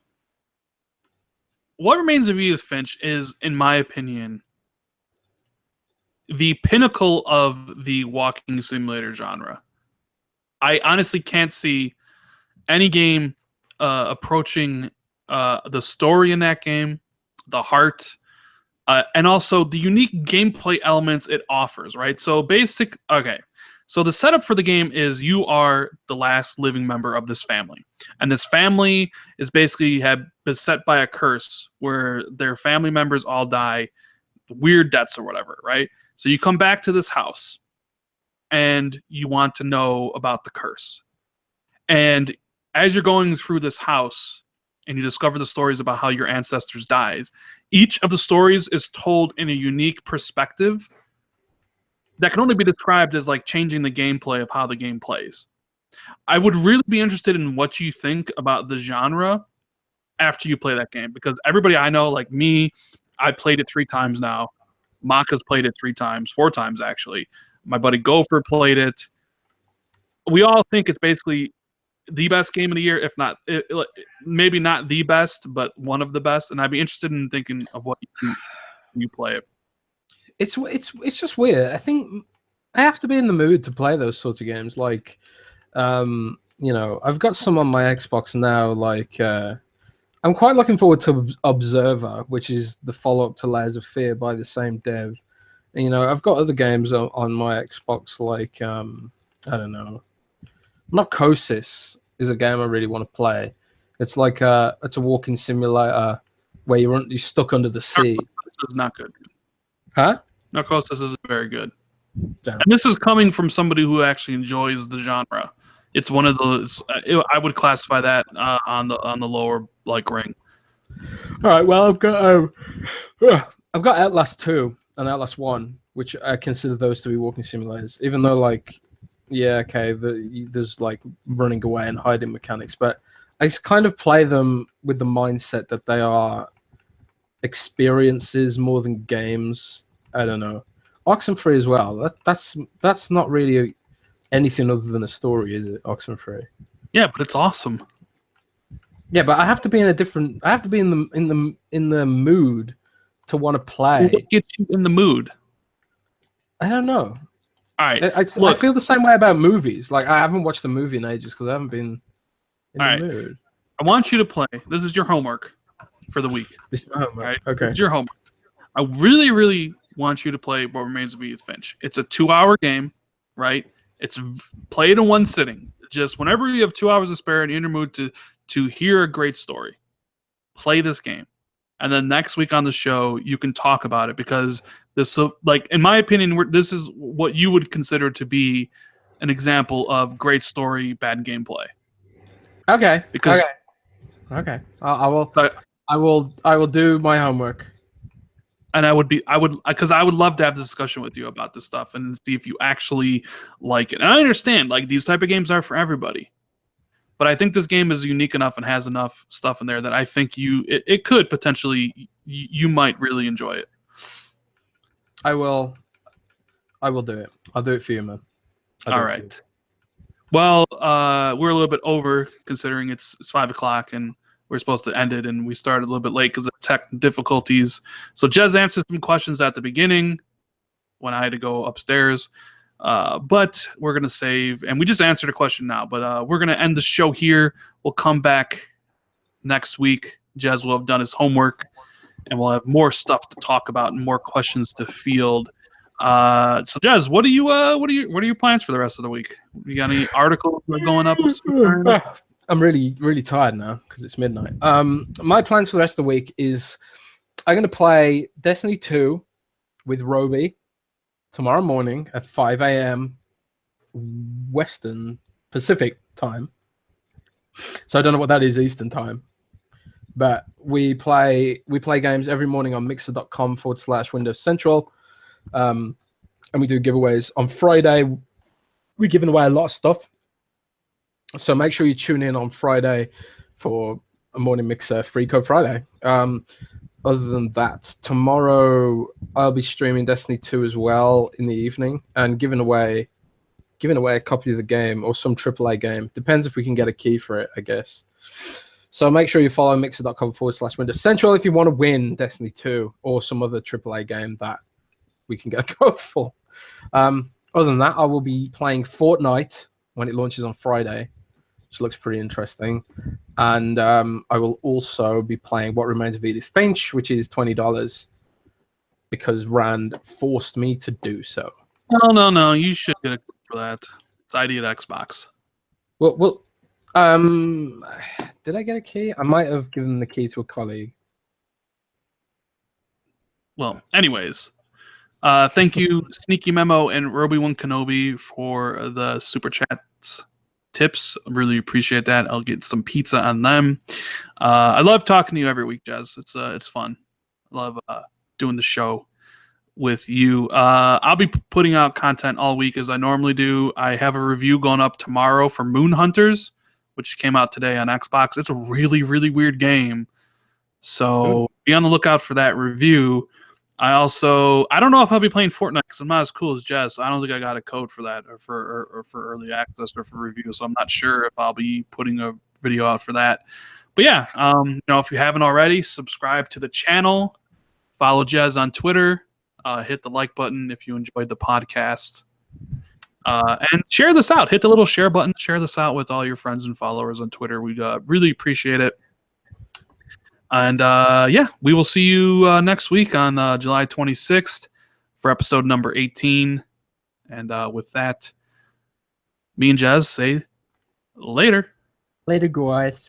S1: What Remains of Edith Finch is, in my opinion, the pinnacle of the walking simulator genre. I honestly can't see any game approaching the story in that game, the heart, and also the unique gameplay elements it offers, right? So So the setup for the game is you are the last living member of this family, and this family is basically beset by a curse where their family members all die weird deaths or whatever, right? So you come back to this house, and you want to know about the curse. And as you're going through this house, and you discover the stories about how your ancestors died, each of the stories is told in a unique perspective that can only be described as like changing the gameplay of how the game plays. I would really be interested in what you think about the genre after you play that game, because everybody I know, like me, I played it 3 times now. Maka's played it 3 times, 4 times actually. My buddy Gopher played it. We all think it's basically the best game of the year, if not maybe not the best, but one of the best. And I'd be interested in thinking of what you play it.
S2: It's just weird. I think I have to be in the mood to play those sorts of games. Like, you know, I've got some on my Xbox now. Like, I'm quite looking forward to Observer, which is the follow-up to Layers of Fear by the same dev. And, you know, I've got other games on my Xbox, like I don't know, Narcosis is a game I really want to play. It's like it's a walking simulator where you're stuck under the sea.
S1: This is not good.
S2: Huh?
S1: Narcosis isn't very good.
S2: Damn.
S1: And this is coming from somebody who actually enjoys the genre. It's one of those. I would classify that on the lower like ring.
S2: All right. Well, I've got Outlast 2 and Outlast 1, which I consider those to be walking simulators. Even though, like, yeah, okay, there's like running away and hiding mechanics, but I just kind of play them with the mindset that they are experiences more than games. I don't know. Oxenfree as well. That's not really anything other than a story, is it? Oxenfree.
S1: Yeah, but it's awesome.
S2: Yeah, but I have to be in a different. I have to be in the mood to want to play.
S1: What gets you in the mood?
S2: I don't know.
S1: All right.
S2: I feel the same way about movies. Like, I haven't watched a movie in ages because I haven't been in the mood.
S1: I want you to play. This is your homework for the week.
S2: This is my homework.
S1: Right?
S2: Okay.
S1: It's your homework. I really, really want you to play What Remains of Edith Finch. It's a 2-hour game, right? It's played in one sitting. Just whenever you have 2 hours to spare and you're in your mood to hear a great story, play this game. And then next week on the show, you can talk about it, because this, like, in my opinion, this is what you would consider to be an example of great story, bad gameplay.
S2: Okay.
S1: Because
S2: okay. I will do my homework.
S1: And I would love to have this discussion with you about this stuff and see if you actually like it. And I understand, like, these type of games are for everybody, but I think this game is unique enough and has enough stuff in there that I think it could potentially, you might really enjoy it.
S2: I will do it. I'll do it for you, man.
S1: All right. Well, we're a little bit over, considering it's 5 o'clock and we're supposed to end it, and we started a little bit late because of tech difficulties. So Jez answered some questions at the beginning when I had to go upstairs, but we're going to save, and we just answered a question now, but we're going to end the show here. We'll come back next week. Jez will have done his homework, and we'll have more stuff to talk about and more questions to field. So Jez, what are your plans for the rest of the week? You got any articles going up?
S2: I'm really, really tired now because it's midnight. My plans for the rest of the week is I'm going to play Destiny 2 with Roby tomorrow morning at 5 a.m. Western Pacific time. So I don't know what that is Eastern time. But we play games every morning on mixer.com/Windows Central. And we do giveaways. On Friday, we're giving away a lot of stuff. So make sure you tune in on Friday for a Morning Mixer Free Code Friday. Other than that, tomorrow I'll be streaming Destiny 2 as well in the evening and giving away a copy of the game or some AAA game. Depends if we can get a key for it, I guess. So make sure you follow mixer.com/Windows Central if you want to win Destiny 2 or some other AAA game that we can get a code for. Other than that, I will be playing Fortnite when it launches on Friday, which looks pretty interesting. And I will also be playing What Remains of Edith Finch, which is $20 because Rand forced me to do so.
S1: No. You should get a for that. It's ID at Xbox.
S2: Well, did I get a key? I might have given the key to a colleague.
S1: Well, anyways, thank you, Sneaky Memo and Roby1 Kenobi, for the super chats tips. Really appreciate that. I'll get some pizza on them. I love talking to you every week, Jez. It's fun. I love doing the show with you. I'll be putting out content all week as I normally do. I have a review going up tomorrow for Moon Hunters, which came out today on Xbox. It's a really, really weird game. So be on the lookout for that review. I don't know if I'll be playing Fortnite because I'm not as cool as Jess. So I don't think I got a code for that or for early access or for review. So I'm not sure if I'll be putting a video out for that. But yeah, if you haven't already, subscribe to the channel, follow Jez on Twitter, hit the like button if you enjoyed the podcast, and share this out. Hit the little share button. Share this out with all your friends and followers on Twitter. We'd really appreciate it. And we will see you next week on July 26th for episode number 18. And with that, me and Jez say later.
S2: Later, guys.